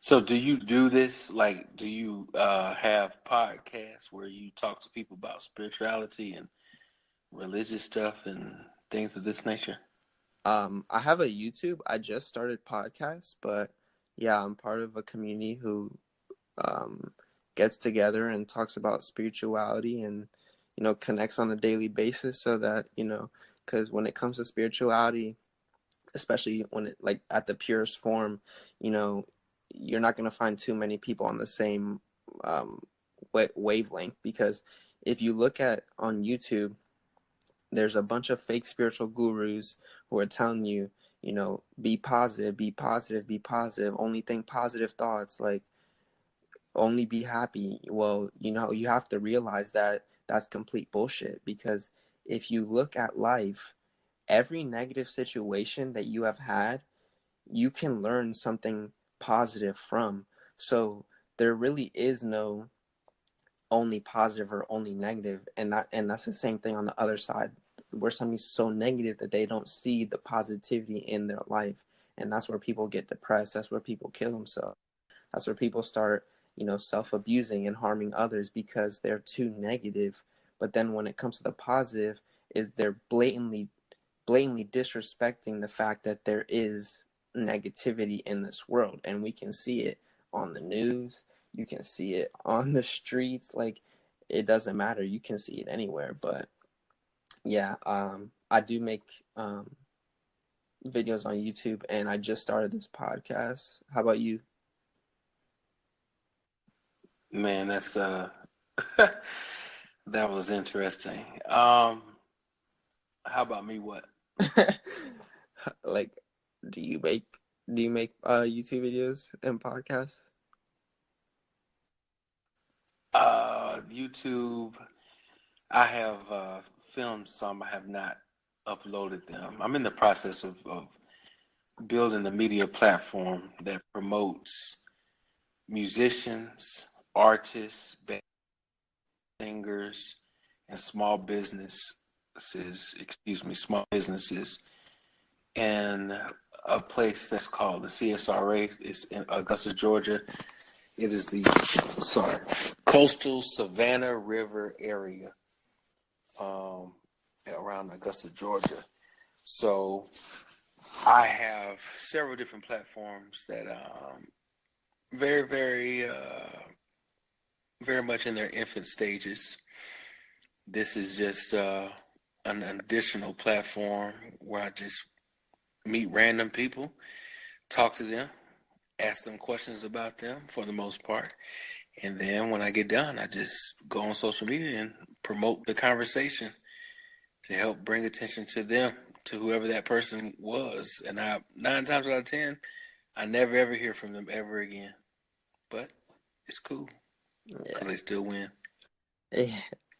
So do you do this? Like, do you have podcasts where you talk to people about spirituality and religious stuff and things of this nature? I have a YouTube. I just started podcasts, but yeah, I'm part of a community who gets together and talks about spirituality and, connects on a daily basis, so that, because when it comes to spirituality, especially when it, like, at the purest form, you're not going to find too many people on the same wavelength. Because if you look at on YouTube, there's a bunch of fake spiritual gurus who are telling you, be positive, be positive, be positive, only think positive thoughts, like only be happy. Well, you have to realize that that's complete bullshit, because if you look at life, every negative situation that you have had, you can learn something positive from. So there really is no only positive or only negative, and that's the same thing on the other side, where somebody's so negative that they don't see the positivity in their life, and that's where people get depressed. That's where people kill themselves. That's where people start, self-abusing and harming others, because they're too negative. But then when it comes to the positive, is they're blatantly disrespecting the fact that there is negativity in this world, and we can see it on the news, you can see it on the streets, like it doesn't matter, you can see it anywhere. But yeah, I do make videos on YouTube, and I just started this podcast. How about you? Man, that's that was interesting. How about me? What? Like, do you make YouTube videos and podcasts? YouTube, I have filmed some. I have not uploaded them. I'm in the process of building a media platform that promotes musicians, artists, singers, and small businesses, in a place that's called the CSRA. It's in Augusta, Georgia. It is the coastal Savannah River area, around Augusta, Georgia. So I have several different platforms that very, very, very much in their infant stages. This is just an additional platform where I just meet random people, talk to them, ask them questions about them for the most part. And then when I get done, I just go on social media and promote the conversation to help bring attention to them, to whoever that person was. And 9 times out of 10, I never ever hear from them ever again. But it's cool, because they still win. Yeah,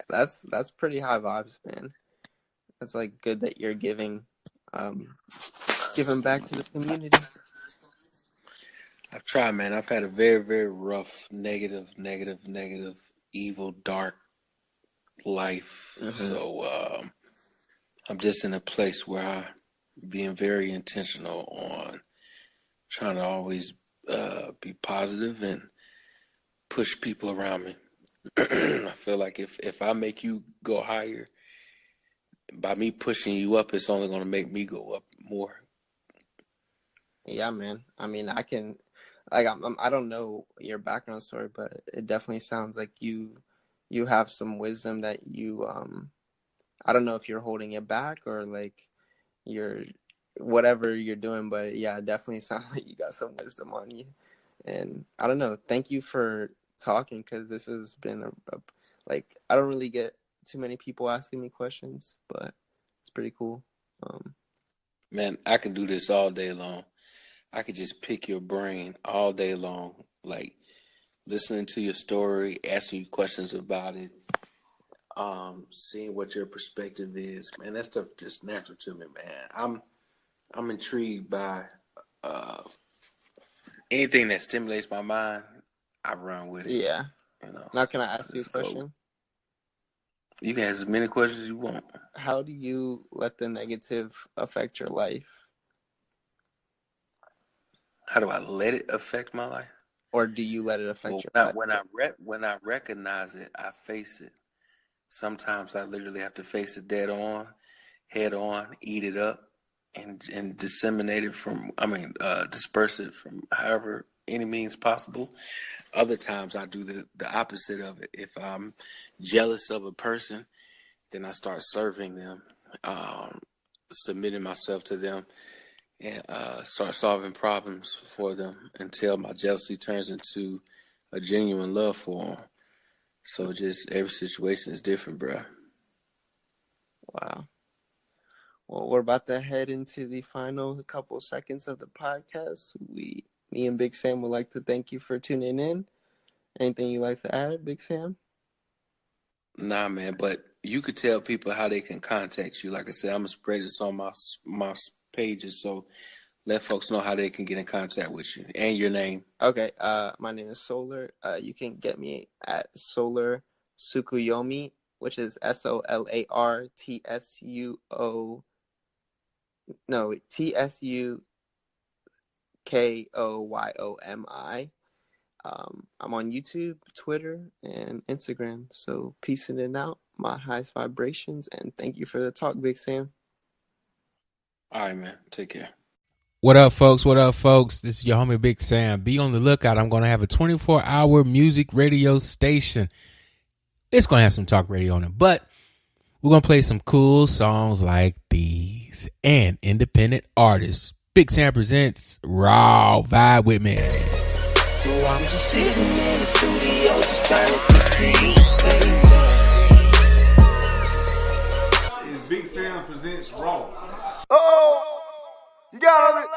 that's pretty high vibes, man. It's like good that you're giving back to the community. I've tried, man. I've had a very, very rough, negative, evil, dark life. Mm-hmm. So I'm just in a place where I'm being very intentional on trying to always be positive and push people around me. I feel like if I make you go higher, by me pushing you up, it's only going to make me go up more. Yeah, man. I mean, I can, like, I don't know your background story, but it definitely sounds like you have some wisdom that you, I don't know if you're holding it back or like you're, whatever you're doing, but yeah, it definitely sounds like you got some wisdom on you. And I don't know, thank you for talking, because this has been like, I don't really get too many people asking me questions, but it's pretty cool. Man, I can do this all day long. I could just pick your brain all day long, like listening to your story, asking you questions about it, seeing what your perspective is. Man, that stuff just natural to me, man. I'm intrigued by anything that stimulates my mind. I run with it. Yeah. Now, can I ask you a question? Cool. You can ask as many questions as you want. How do you let the negative affect your life? How do I let it affect my life? Or do you let it affect your life? When I recognize it, I face it. Sometimes I literally have to face it head on, eat it up, and disseminate it disperse it from however any means possible. Other times I do the opposite of it. If I'm jealous of a person, then I start serving them, submitting myself to them, and start solving problems for them until my jealousy turns into a genuine love for them. So just every situation is different, bro. Wow. Well, we're about to head into the final couple seconds of the podcast. Me and Big Sam would like to thank you for tuning in. Anything you'd like to add, Big Sam? Nah, man, but you could tell people how they can contact you. Like I said, I'm gonna spread this on my pages, so let folks know how they can get in contact with you and your name. Okay, my name is Solar. You can get me at Solar Tsukuyomi, which is TSUKOYOMI. I'm on YouTube, Twitter, and Instagram. So peace in and out. My highest vibrations, and thank you for the talk, Big Sam. All right, man. Take care. What up, folks? What up, folks? This is your homie Big Sam. Be on the lookout. I'm going to have a 24-hour music radio station. It's going to have some talk radio on it, but we're going to play some cool songs like these and independent artists. Big Sam presents Raw Vibe With Me. So I'm just sitting in the studio just trying to get to you, baby. It's Big Sam presents Raw. Uh-oh, you gotta love it.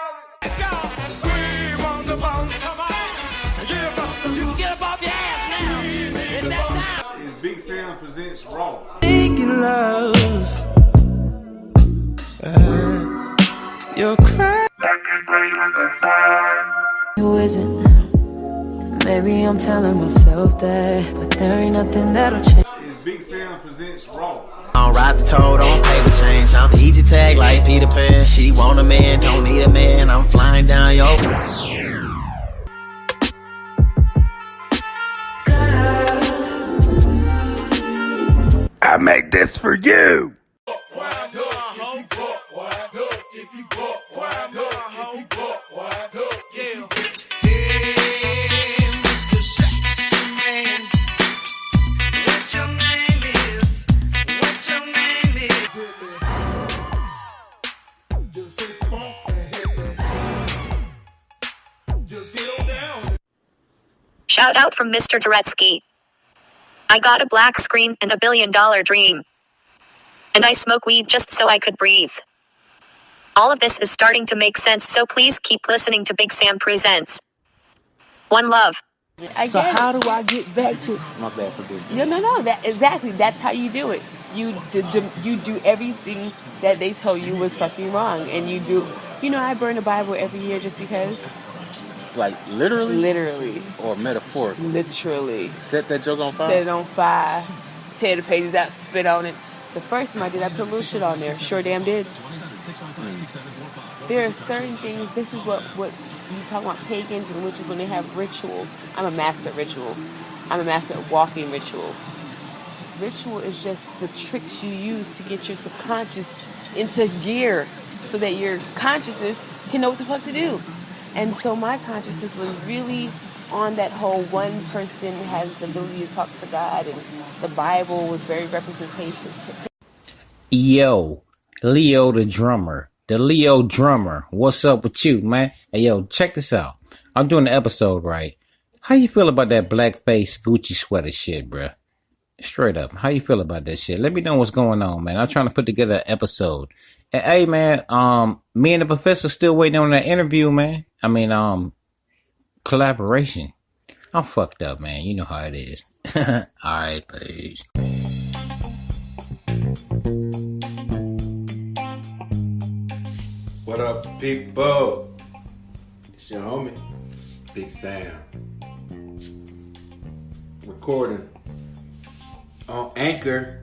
It's Big Sam presents Raw. Making love, you're crying. Who isn't? Maybe I'm telling myself that, but there ain't nothing that'll change. It's Big Sam presents Raw. I don't ride the toad on paper change. I'm easy tag like Peter Pan. She want a man, don't need a man. I'm flying down your. I make this for you. Shout out from Mr. Turetsky. I got a black screen and $1 billion dream. And I smoke weed just so I could breathe. All of this is starting to make sense, so please keep listening to Big Sam Presents. One love. So how do I get back to? My bad for this. No. Exactly. That's how you do it. You do everything that they tell you was fucking wrong, and you do. You know, I burn the Bible every year just because. Like literally? Literally. Or metaphorically? Literally. Set that joke on fire? Set it on fire. Tear the pages out, spit on it. The first time I did, I put a little shit on there. Sure damn did. There are certain things, this is what you talk about pagans and witches when they have ritual. I'm a master at ritual. I'm a master at walking ritual. Ritual is just the tricks you use to get your subconscious into gear so that your consciousness can know what the fuck to do. And so my consciousness was really on that whole one person has the ability to talk to God, and the Bible was very representative. Yo, Leo the drummer. The Leo drummer. What's up with you, man? Hey, yo, check this out. I'm doing the episode right. How you feel about that blackface Gucci sweater shit, bruh? Straight up. How you feel about that shit? Let me know what's going on, man. I'm trying to put together an episode. And hey, man, me and the professor still waiting on that interview, man. I mean, collaboration. I'm fucked up, man. You know how it is. All right, peace. What up, Big Bo? It's your homie, Big Sam. Recording on Anchor.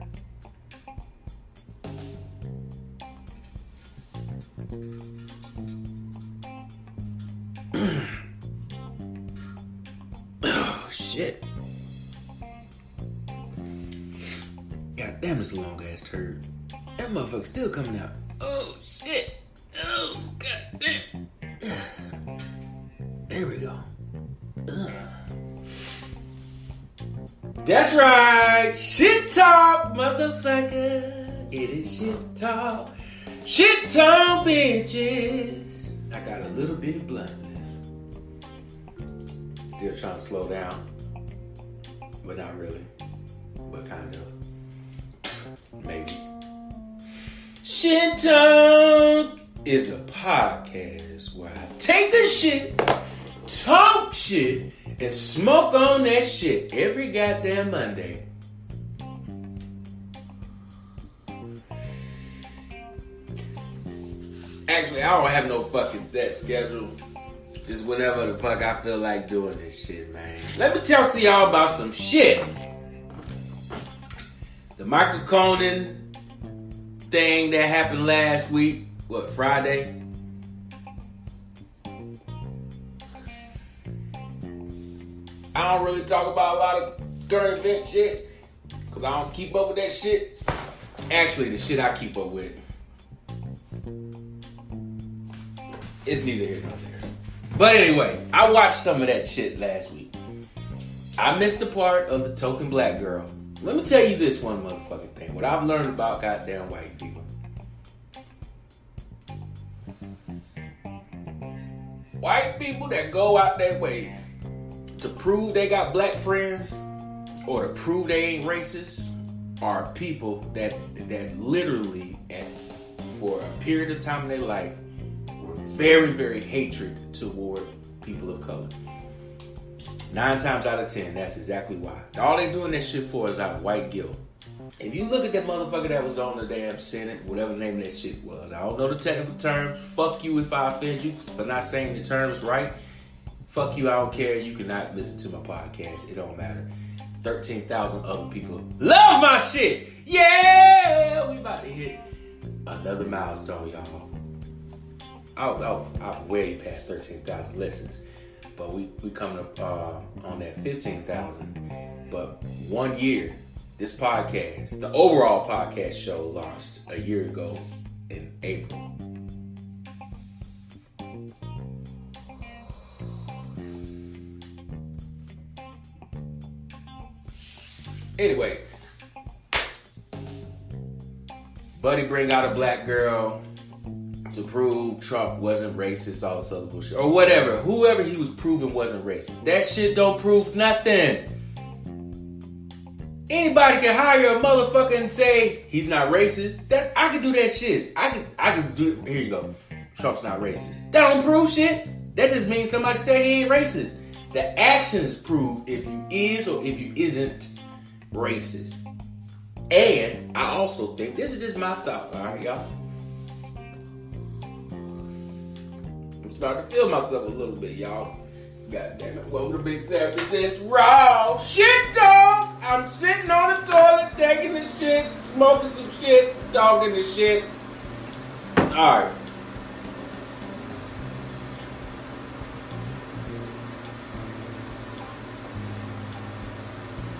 Oh, shit. God damn, this long ass turd. That motherfucker's still coming out. Oh, shit. Oh, god damn. There we go. That's right. Shit talk, motherfucker. It is shit talk. Shit talk, bitches. I got a little bit of blunt left. Still trying to slow down. But not really. But kind of. Maybe. Shit Talk is a podcast where I take a shit, talk shit, and smoke on that shit every goddamn Monday. Actually, I don't have no fucking set schedule. Just whenever the fuck I feel like doing this shit, man. Let me talk to y'all about some shit. The Michael Conan thing that happened last week, Friday? I don't really talk about a lot of current event shit, because I don't keep up with that shit. Actually, the shit I keep up with is neither here nor there. But anyway, I watched some of that shit last week. I missed the part of the token black girl. Let me tell you this one motherfucking thing. What I've learned about goddamn white people. White people that go out their way to prove they got black friends or to prove they ain't racist are people that literally, for a period of time in their life, were very, very hatred toward people of color. 9 times out of 10, that's exactly why. All they doing that shit for is out of white guilt. If you look at that motherfucker that was on the damn Senate, whatever the name of that shit was, I don't know the technical terms. Fuck you if I offend you for not saying the terms right. Fuck you, I don't care. You cannot listen to my podcast. It don't matter. 13,000 other people love my shit. Yeah! We about to hit another milestone, y'all. I'm way past 13,000 listens. But we coming up on that 15,000. But 1 year, this podcast, the overall podcast show launched a year ago in April. Anyway, Buddy bring out a black girl to prove Trump wasn't racist, all this other bullshit. Or whatever. Whoever he was proving wasn't racist. That shit don't prove nothing. Anybody can hire a motherfucker and say he's not racist. I can do that shit. I can do it. Here you go. Trump's not racist. That don't prove shit. That just means somebody say he ain't racist. The actions prove if you is or if you isn't racist. And I also think, this is just my thought, alright, y'all? I'm starting to feel myself a little bit, y'all. God damn it. Welcome to Big Sam Presents Raw Shit Talk. I'm sitting on the toilet, taking the shit, smoking some shit, talking the shit. Alright.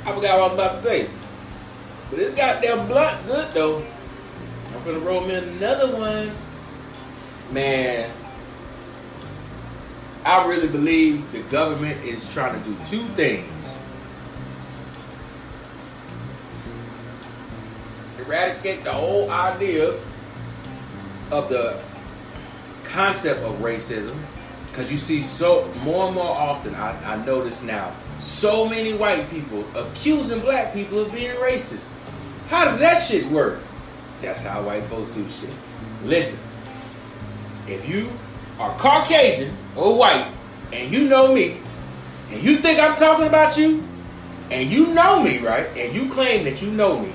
I forgot what I was about to say. But this goddamn blunt good though. I'm finna roll me another one. Man, I really believe the government is trying to do 2 things. Eradicate the whole idea of the concept of racism. Because you see more and more often, I notice now, so many white people accusing black people of being racist. How does that shit work? That's how white folks do shit. Listen, if you are Caucasian or white, and you know me, and you think I'm talking about you, and you know me, right? And you claim that you know me,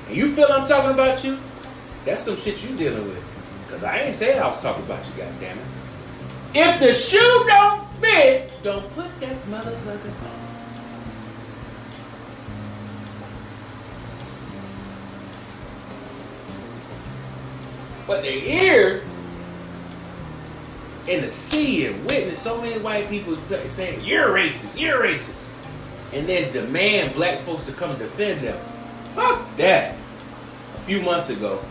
and you feel I'm talking about you, that's some shit you dealing with. Because I ain't saying I was talking about you, goddammit. If the shoe don't fit, don't put that motherfucker on. But they hear and to see and witness so many white people saying, you're racist, you're racist. And then demand black folks to come defend them. Fuck that. A few months ago,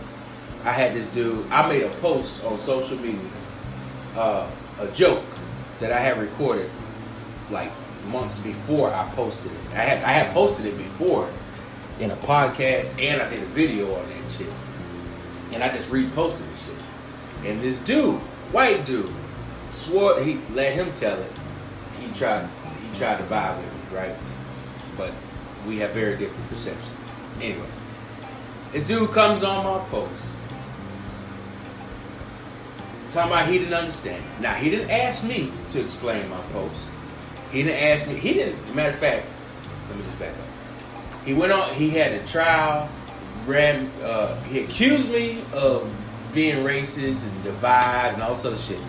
I had this dude, I made a post on social media, a joke that I had recorded like months before I posted it. I had posted it before in a podcast, and I did a video on that shit. And I just reposted the shit. And this dude, white dude, swore he let him tell it. He tried to vibe with me, right? But we have very different perceptions. Anyway, this dude comes on my post Talking about he didn't understand. Now, he didn't ask me to explain my post. He didn't ask me. He didn't. Matter of fact, let me just back up. He went on. He had a trial. He accused me of being racist and divide and all sort of shit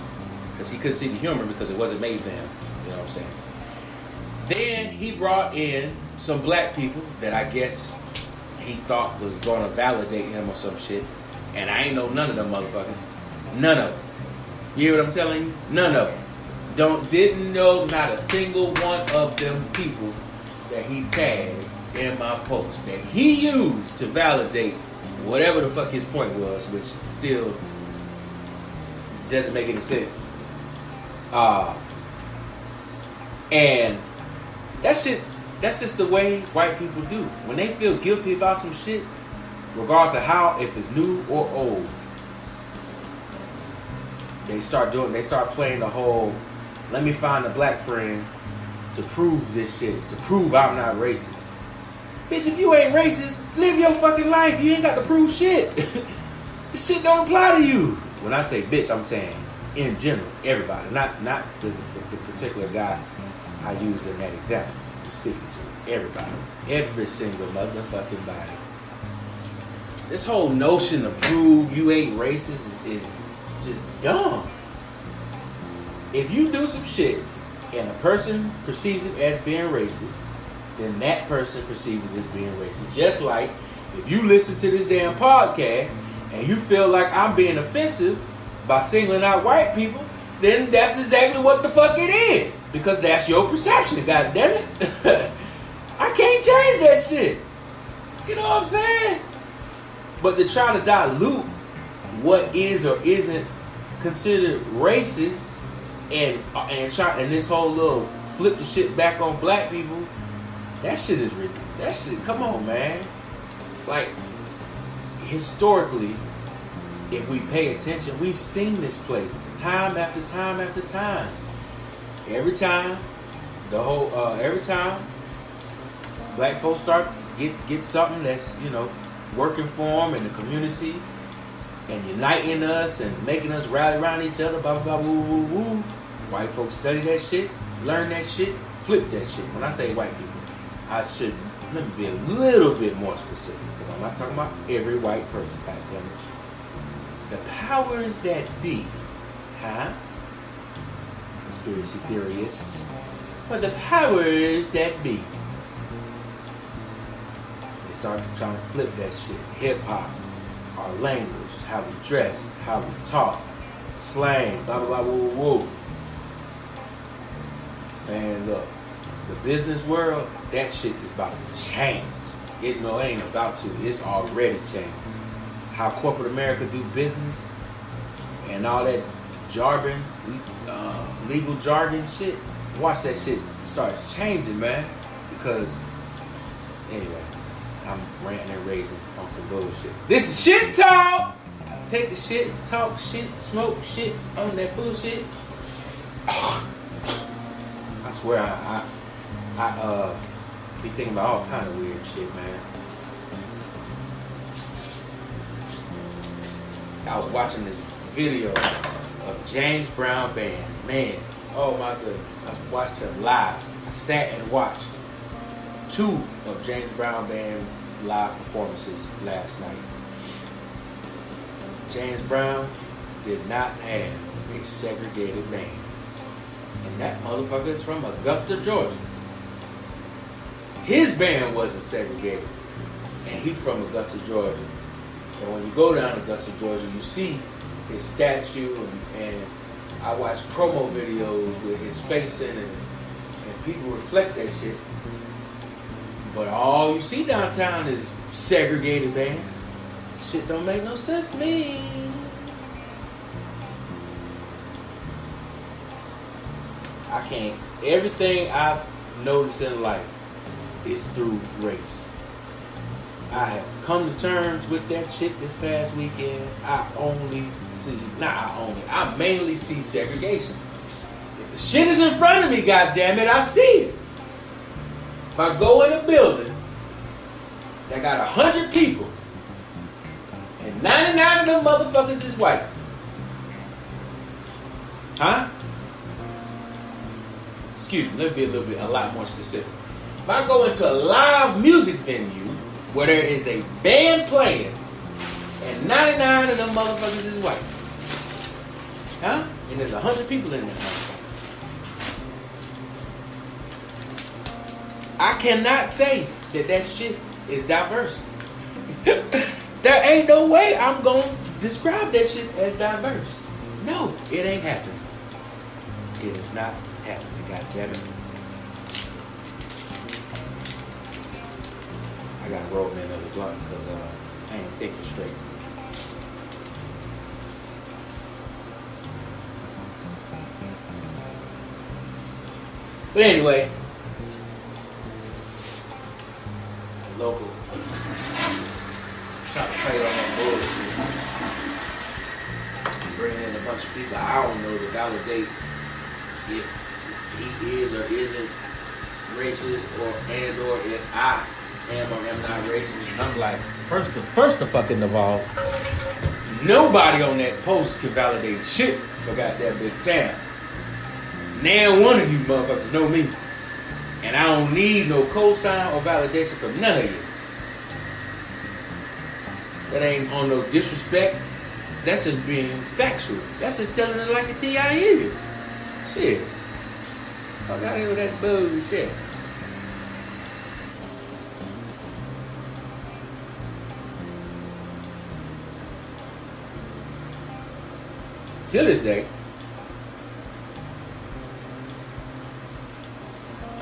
because he couldn't see the humor because it wasn't made for him. You know what I'm saying? Then he brought in some black people that I guess he thought was going to validate him or some shit, and I ain't know none of them motherfuckers. None of them. You hear what I'm telling you? None of them. Didn't know not a single one of them people that he tagged in my post that he used to validate whatever the fuck his point was, which still doesn't make any sense. And that shit, that's just the way white people do. When they feel guilty about some shit, regardless of how, if it's new or old, they start playing the whole, let me find a black friend to prove this shit, to prove I'm not racist. Bitch, if you ain't racist, live your fucking life. You ain't got to prove shit. This shit don't apply to you. When I say bitch, I'm saying in general, everybody, not the particular guy I used in that example. I'm speaking to everybody, every single motherfucking body. This whole notion to prove you ain't racist is just dumb. If you do some shit and a person perceives it as being racist, then that person perceives it as being racist. Just like if you listen to this damn podcast and you feel like I'm being offensive by singling out white people, then that's exactly what the fuck it is. Because that's your perception, god damn it. I can't change that shit. You know what I'm saying? But to try to dilute what is or isn't considered racist and this whole little flip the shit back on black people, that shit is ridiculous. That shit, come on, man. Like, historically, if we pay attention, we've seen this play time after time after time. Every time black folks start get something that's, you know, working for them in the community and uniting us and making us rally around each other, blah, blah, blah, woo, woo, woo. White folks study that shit, learn that shit, flip that shit. When I say white people, let me be a little bit more specific, because I'm not talking about every white person, goddammit. The powers that be, conspiracy theorists, for the powers that be, they start trying to flip that shit. Hip-hop, our language, how we dress, how we talk, slang, blah, blah, blah, woo, woo, woo. Man, look, the business world, that shit is about to change. It ain't about to. It's already changed. How corporate America do business and all that jargon, legal jargon shit. Watch that shit start changing, man. Because, anyway, I'm ranting and raving on some bullshit. This is shit talk. Take the shit, talk shit, smoke shit on that bullshit. I swear I be thinking about all kind of weird shit, man. I was watching this video of James Brown Band. Man, oh my goodness. I watched him live. I sat and watched 2 of James Brown Band live performances last night. James Brown did not have a segregated band. And that motherfucker is from Augusta, Georgia. His band wasn't segregated. And he's from Augusta, Georgia. And when you go down to Augusta, Georgia, you see his statue, and I watch promo videos with his face in it, and people reflect that shit. But all you see downtown is segregated bands. Shit don't make no sense to me. I can't. Everything I've noticed in life is through race. I have come to terms with that shit this past weekend. I mainly see segregation. If the shit is in front of me, goddammit, I see it. If I go in a building that got 100 people and 99 of them motherfuckers is white, Huh? Excuse me, let me be a lot more specific. If I go into a live music venue where there is a band playing and 99 of them motherfuckers is white, huh? And there's 100 people in there. I cannot say that shit is diverse. There ain't no way I'm gonna describe that shit as diverse. No, it ain't happening. It is not happening, God damn it. I gotta roll me another blunt because I ain't thinking straight. But anyway, local trying to play on that bullshit. Bring in a bunch of people I don't know to validate if he is or isn't racist or if I am or am not racist. And I'm like, first of all, nobody on that post can validate shit for goddamn Big Sam. Now one of you motherfuckers know me. And I don't need no cosign or validation from none of you. That ain't on no disrespect. That's just being factual. That's just telling it like the T.I. is. Shit. Fuck out here with that bullshit. Till this day,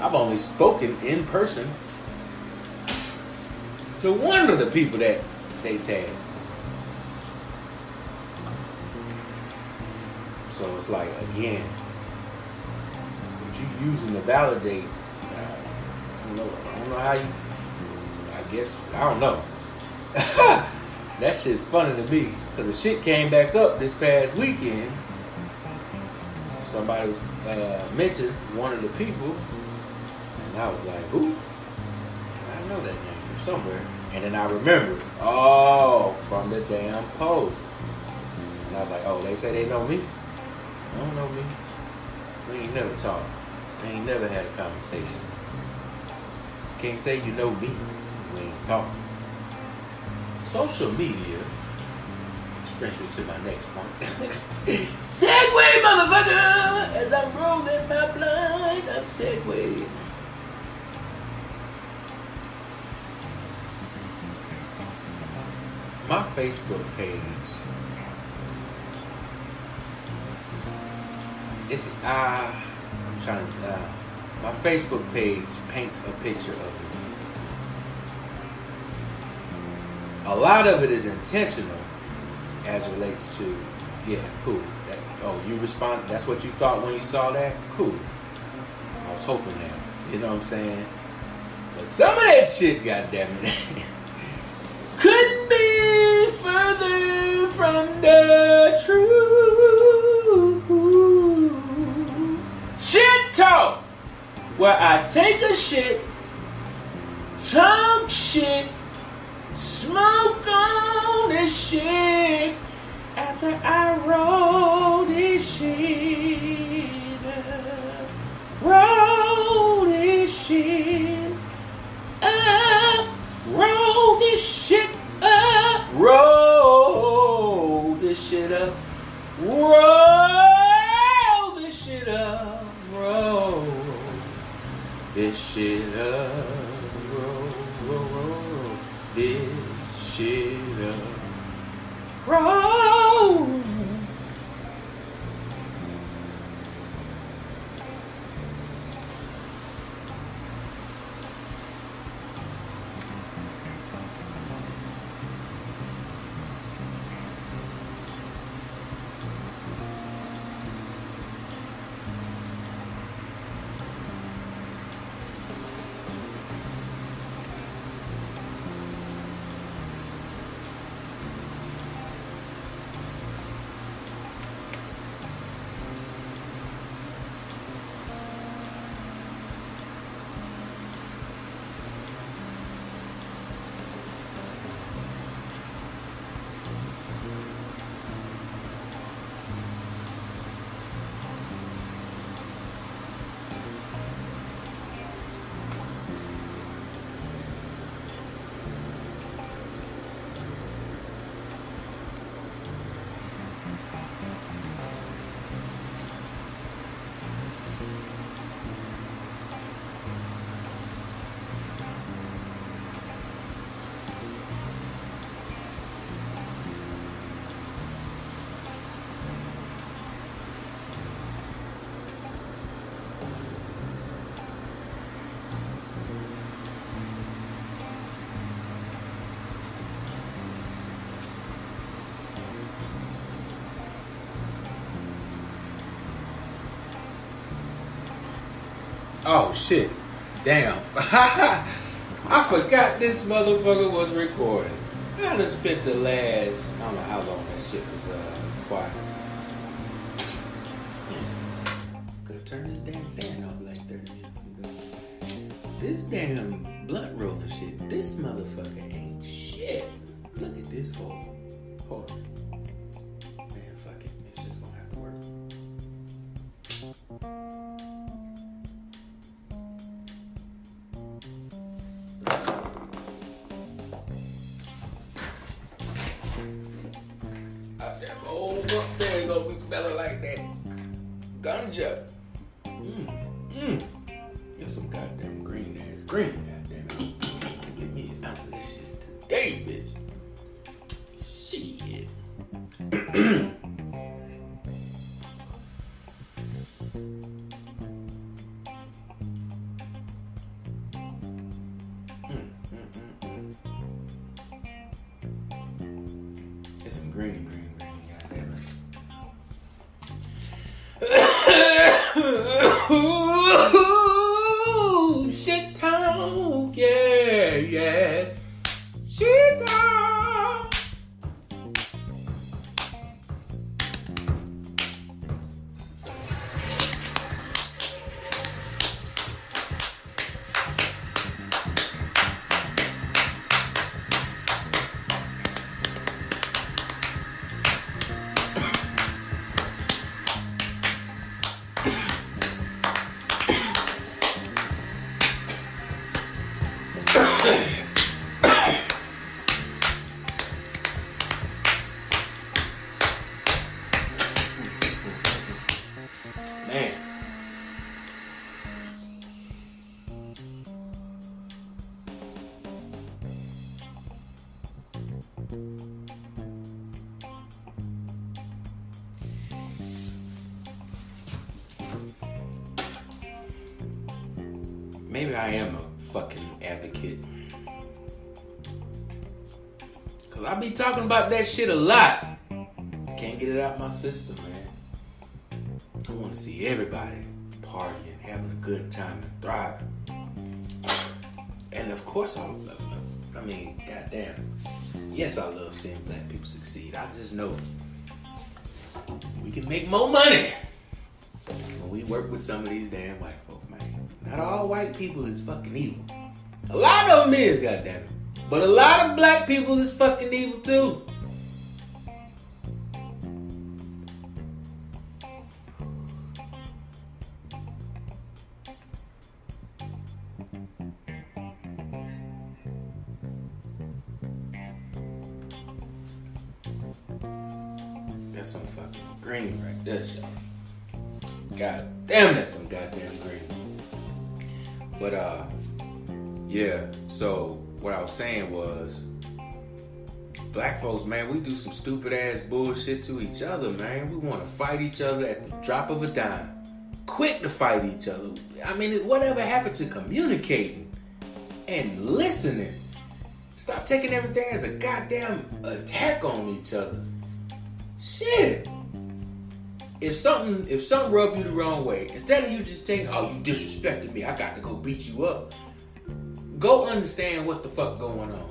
I've only spoken in person to one of the people that they tagged. So it's like, again, what you using to validate, I don't know how you, I guess, I don't know. That shit funny to me, because the shit came back up this past weekend. Somebody mentioned one of the people, and I was like, who? I know that name from somewhere. And then I remembered, from the damn post. And I was like, they say they know me? They don't know me. We ain't never talked. We ain't never had a conversation. Can't say you know me. We ain't talking. Social media brings me to my next point. Segway, motherfucker! As I'm rolling my blind, I'm segwaying. My Facebook page, my Facebook page paints a picture of me. A lot of it is intentional as it relates to, cool. You respond, that's what you thought when you saw that? Cool. I was hoping that. You know what I'm saying? But some of that shit, goddammit, couldn't be further from the truth. Shit talk! Where I take a shit, talk shit, smoke on this shit after I roll this shit up. Roll this shit up. Roll this shit up. Roll this shit up. Roll this shit up. Roll this shit up. Roll this shit up. Roll. Oh shit. Damn. I forgot this motherfucker was recording. I done spent the last, I don't know how long that shit was quiet. Could have turned this damn fan off like 30 minutes ago. This damn blunt rolling shit, this motherfucker ain't shit. Look at this hole. Hold on. Man, fuck it. It's just gonna have to work. Out there, old up there gonna be smelling like that ganja. Get some goddamn green ass green, goddamn it. Give me an ounce of this shit today, bitch. Shit. It's some green, goddamn it. Ooh, shit talk, yeah. Shit talk. Man. Maybe I am a fucking advocate. Cause I be talking about that shit a lot. Can't get it out my system, man. I want to see everybody partying, having a good time, and thriving. And of course, I mean, goddamn. Yes, I love seeing black people succeed. I just know we can make more money when we work with some of these damn white folk, man. Not all white people is fucking evil. A lot of them is, goddamn it. But a lot of black people is fucking evil too. That's some fucking green right there, y'all. God damn, that's some goddamn green. But yeah, so what I was saying was, black folks, man, we do some stupid ass bullshit to each other, man. We want to fight each other at the drop of a dime. Quick to fight each other. I mean, whatever happened to communicating and listening? Stop taking everything as a goddamn attack on each other. Shit. If something rubbed you the wrong way, instead of you just saying, oh, you disrespected me, I got to go beat you up. Go understand what the fuck going on.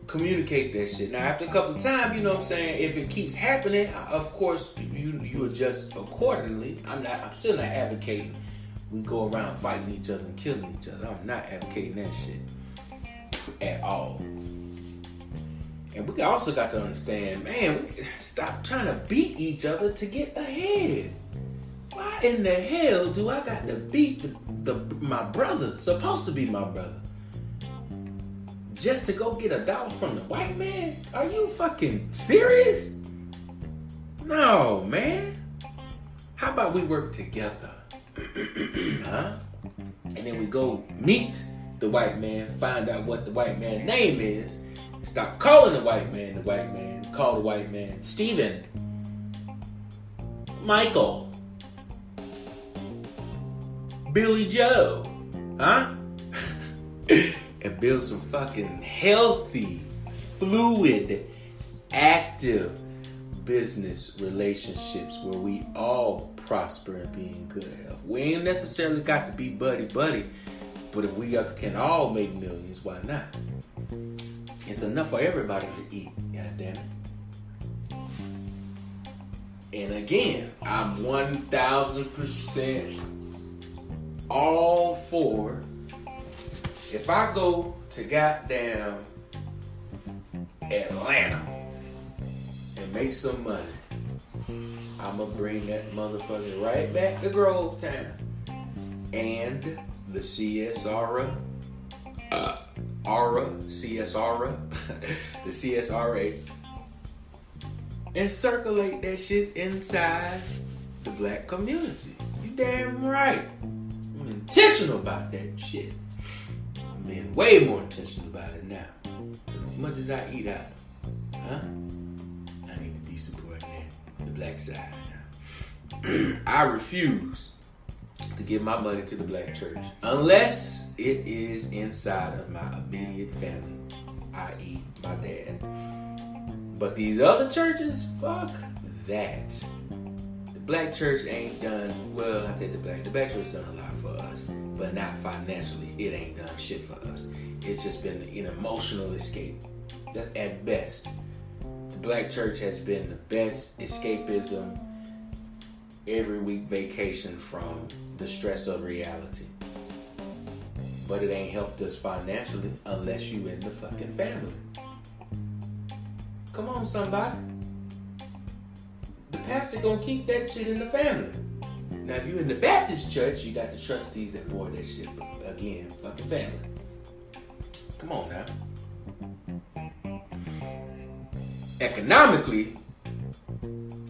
Communicate that shit. Now, after a couple of times, you know what I'm saying, if it keeps happening, of course, you adjust accordingly. I'm still not advocating we go around fighting each other and killing each other. I'm not advocating that shit at all. And we also got to understand, man, we stop trying to beat each other to get ahead. Why in the hell do I got to beat my brother, supposed to be my brother, just to go get $1 from the white man? Are you fucking serious? No, man. How about we work together? Huh? And then we go meet the white man, find out what the white man's name is, stop calling the white man, call the white man Stephen, Michael, Billy Joe, huh? And build some fucking healthy, fluid, active, business relationships where we all prosper and be in good health. We ain't necessarily got to be buddy, but if we can all make millions, why not? It's enough for everybody to eat, goddamn it. And again, I'm 1,000% all for, if I go to goddamn Atlanta and make some money, I'ma bring that motherfucker right back to Grovetown and the CSRA, the CSRA, and circulate that shit inside the black community. You damn right. I'm intentional about that shit. I'm being way more intentional about it now. As much as I eat out, I need to be supporting that, the black side now. I refuse to give my money to the black church unless it is inside of my immediate family, i.e. my dad. But these other churches, fuck that. The black church ain't done, well, I take the black church done a lot for us, but not financially. It ain't done shit for us. It's just been an emotional escape. That at best. The black church has been the best escapism, every week vacation from the stress of reality. But it ain't helped us financially unless you in the fucking family. Come on, somebody. The pastor gonna keep that shit in the family. Now, if you in the Baptist church, you got the trustees that board that shit. But again, fucking family. Come on now. Economically,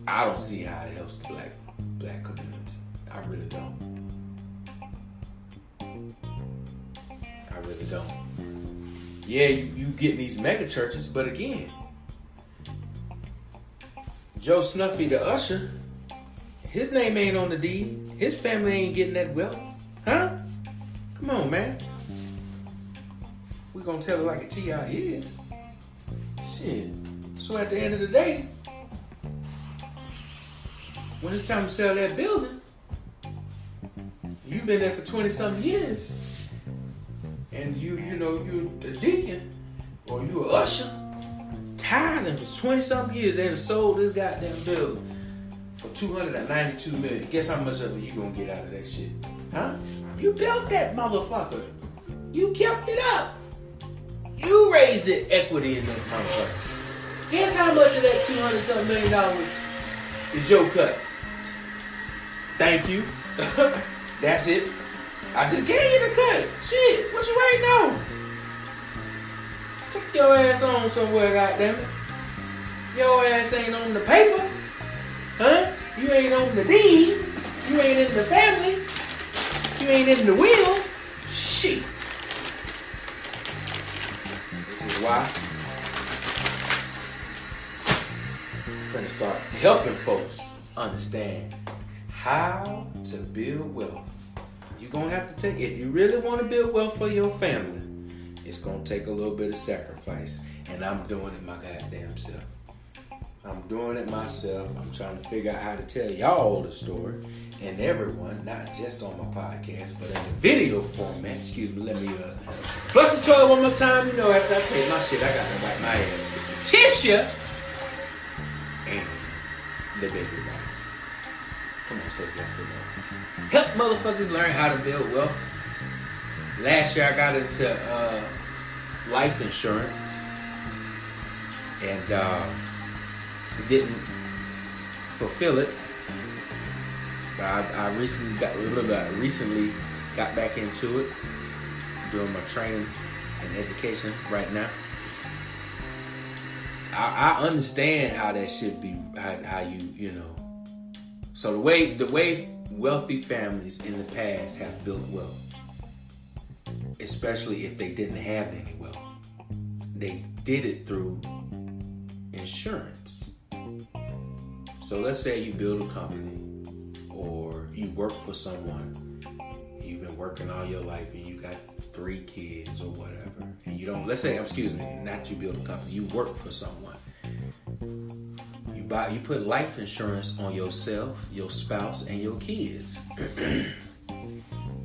I don't see how it helps the black community. I really don't. I really don't. Yeah, you get these mega churches, but again, Joe Snuffy the usher, his name ain't on the deed. His family ain't getting that wealth. Huh? Come on, man. We gonna tell it like a T.I. is. Shit. So at the end of the day, when it's time to sell that building, you've been there for 20-something years, and you're a deacon, or you a usher, tithing for 20-something years, and sold this goddamn building for $292 million. Guess how much of it you gonna get out of that shit? Huh? You built that motherfucker. You kept it up. You raised the equity in that motherfucker. Guess how much of that $200-something million is your cut? Thank you. That's it. I just gave you the cut. Shit, what you waiting on? Take your ass on somewhere, goddammit. Your ass ain't on the paper. Huh? You ain't on the deed. You ain't in the family. You ain't in the will. Shit. This is why I'm gonna start helping folks understand how to build wealth. You're gonna have to take, if you really want to build wealth for your family, it's gonna take a little bit of sacrifice. And I'm doing it my goddamn self. I'm doing it myself. I'm trying to figure out how to tell y'all the story, and everyone, not just on my podcast, but in the video format. Excuse me, let me flush the toilet one more time. You know, after I take my shit, I gotta wipe my ass with the tissue and the baby bottle. Come on, say yes to that. Help motherfuckers learn how to build wealth. Last year I got into life insurance, and didn't fulfill it. But I recently got back into it, doing my training and education right now. I understand how that should be, how you know. So the way wealthy families in the past have built wealth, especially if they didn't have any wealth, they did it through insurance. So let's say you build a company, or you work for someone. You've been working all your life and you got 3 kids or whatever. And you don't, let's say, excuse me, not you build a company, you work for someone. You You put life insurance on yourself, your spouse, and your kids.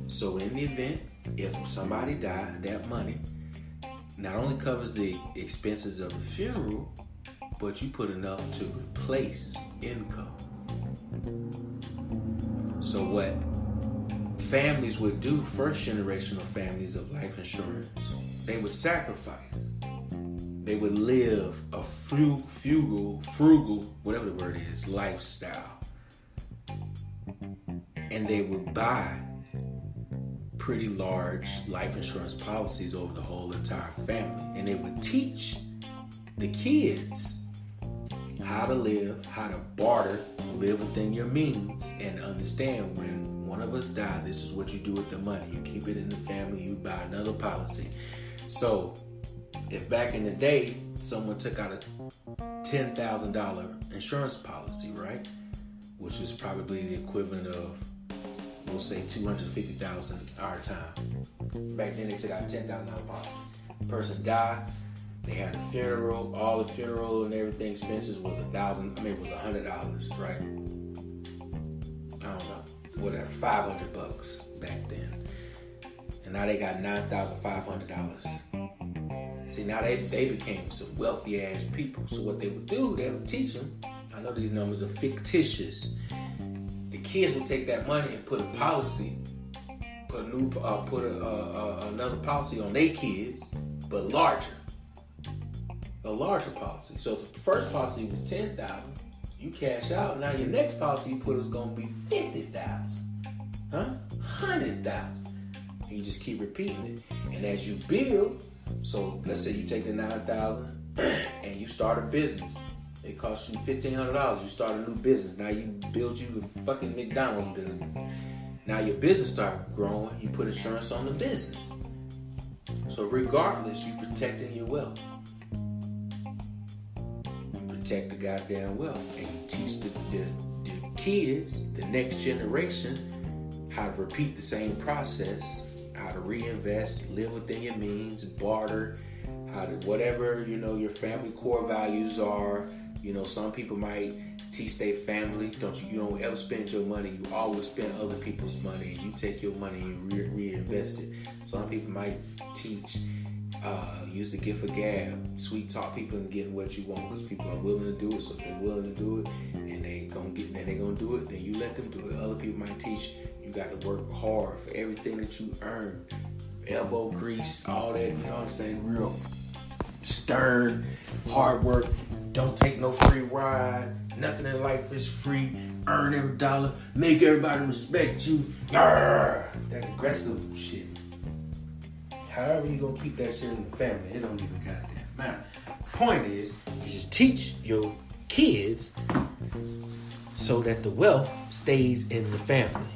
So in the event, if somebody died, that money not only covers the expenses of the funeral, but you put enough to replace income. So what families would do, first generational families of life insurance, they would sacrifice. They would live a frugal, whatever the word is, lifestyle. And they would buy pretty large life insurance policies over the whole entire family. And they would teach the kids how to live, how to barter, live within your means, and understand when one of us die, this is what you do with the money. You keep it in the family, you buy another policy. So if back in the day, someone took out a $10,000 insurance policy, right? Which is probably the equivalent of, we'll say $250,000 our time. Back then they took out $10,000 policy. Person died, they had a funeral, all the funeral and everything expenses was $100, right? I don't know, whatever, $500 back then. And now they got $9,500. See, now they became some wealthy ass people. So what they would do, they would teach them. I know these numbers are fictitious. The kids would take that money and put a policy, another policy on their kids, but larger. A larger policy. So if the first policy was $10,000, you cash out. Now your next policy you put is gonna be $50,000, $100,000. You just keep repeating it, and as you build. So let's say you take the $9,000 and you start a business. It costs you $1,500. You start a new business. Now you build you the fucking McDonald's business. Now your business start growing. You put insurance on the business. So regardless, you protecting your wealth. You protect the goddamn wealth, and you teach the kids, the next generation, how to repeat the same process. How to reinvest, live within your means, barter, how to whatever, your family core values are. Some people might teach their family, you don't ever spend your money, you always spend other people's money, and you take your money and reinvest it. Some people might teach, use the gift of gab, sweet talk people into getting what you want, because people are willing to do it. So if they're willing to do it and they're gonna do it, then you let them do it. Other people might teach you got to work hard for everything that you earn. Elbow grease, all that, you know what I'm saying? Real stern, hard work. Don't take no free ride. Nothing in life is free. Earn every dollar. Make everybody respect you. That aggressive shit. However you gonna keep that shit in the family, it don't even goddamn matter. Point is, you just teach your kids so that the wealth stays in the family.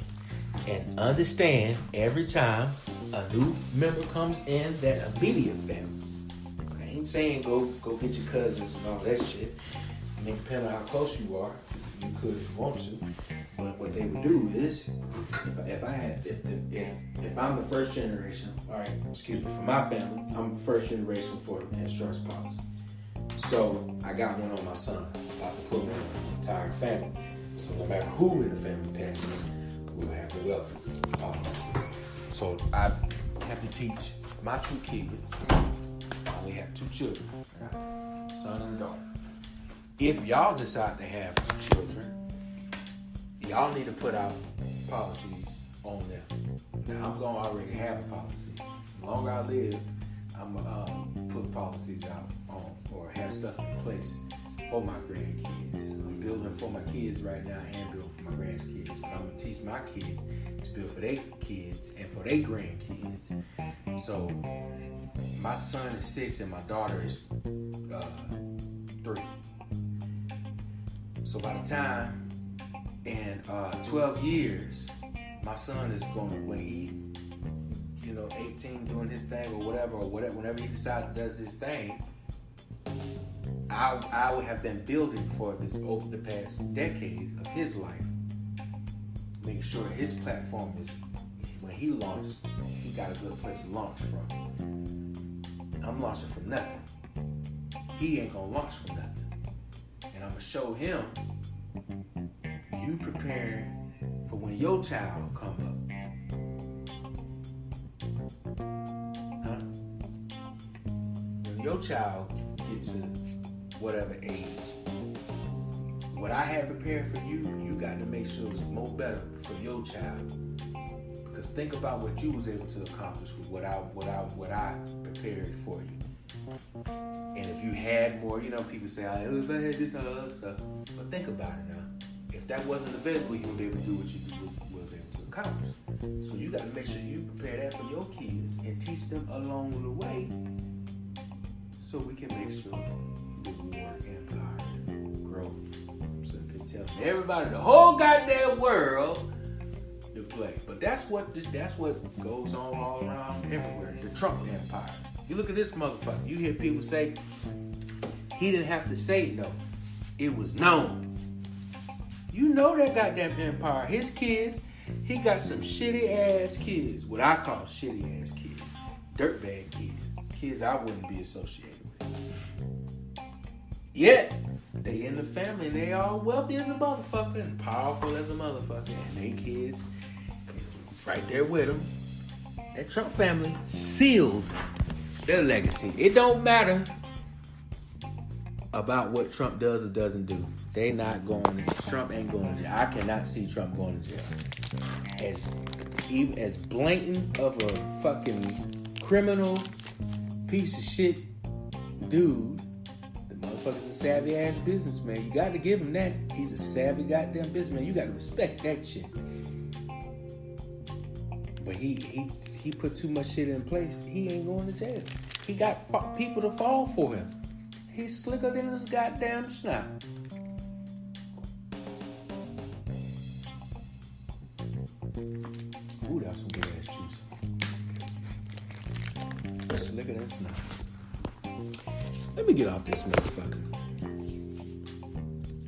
And understand every time a new member comes in that immediate family. I ain't saying go get your cousins and all that shit. I mean, depending on how close you are, you could if you want to. But what they would do is, if I'm the first generation, for my family, I'm the first generation for the insurance policy. So I got one on my son. I can put one on the entire family. So no matter who in the family passes, we'll have the wealth. So I have to teach my two kids. I only have two children, right? Son and daughter. If y'all decide to have children, y'all need to put out policies on them. Now I'm gonna already have a policy. The longer I live, I'm gonna put policies out on or have stuff in place for my grandkids. I'm building for my kids right now and building for my grandkids. But I'm gonna teach my kids to build for their kids and for their grandkids. So my son is 6 and my daughter is 3. So by the time in 12 years, my son is going to, when he, 18 doing his thing or whatever, whenever he decides does his thing, I would have been building for this over the past decade of his life, making sure his platform is, when he launched, he got a good place to launch from. I'm launching from nothing. He ain't gonna launch from nothing. And I'm gonna show him you preparing for when your child come up. Huh? When your child gets to whatever age, what I had prepared for you, you got to make sure it's more better for your child. Because think about what you was able to accomplish with what I prepared for you. And if you had more, people say, oh, if I had this and all that other stuff. But think about it now. If that wasn't available, you wouldn't be able to do what you was able to accomplish. So you got to make sure you prepare that for your kids and teach them along the way, so we can make sure the war empire grows. So you can tell everybody, the whole goddamn world, to play. But that's what goes on all around everywhere. The Trump empire. You look at this motherfucker. You hear people say he didn't have to say no. It was known. You know that goddamn empire. His kids, he got some shitty ass kids. What I call shitty ass kids. Dirtbag kids. Kids I wouldn't be associated with. Yet, they in the family and they all wealthy as a motherfucker and powerful as a motherfucker. And they kids is right there with them. That Trump family sealed their legacy. It don't matter about what Trump does or doesn't do. They not going. Trump ain't going to jail. I cannot see Trump going to jail. As blatant of a fucking criminal piece of shit dude, the motherfucker's a savvy ass businessman. You got to give him that. He's a savvy goddamn businessman. You got to respect that shit. But he put too much shit in place. He ain't going to jail. He got people to fall for him. He's slicker than his goddamn snot. Ooh, that's some good ass juice. Slicker than snot. Let me get off this motherfucker.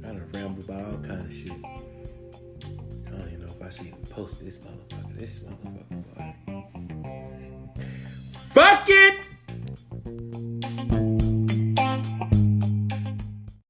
I done rambled about all kind of shit. I don't even know if I should even post this motherfucker. This motherfucker, boy. Fuck it!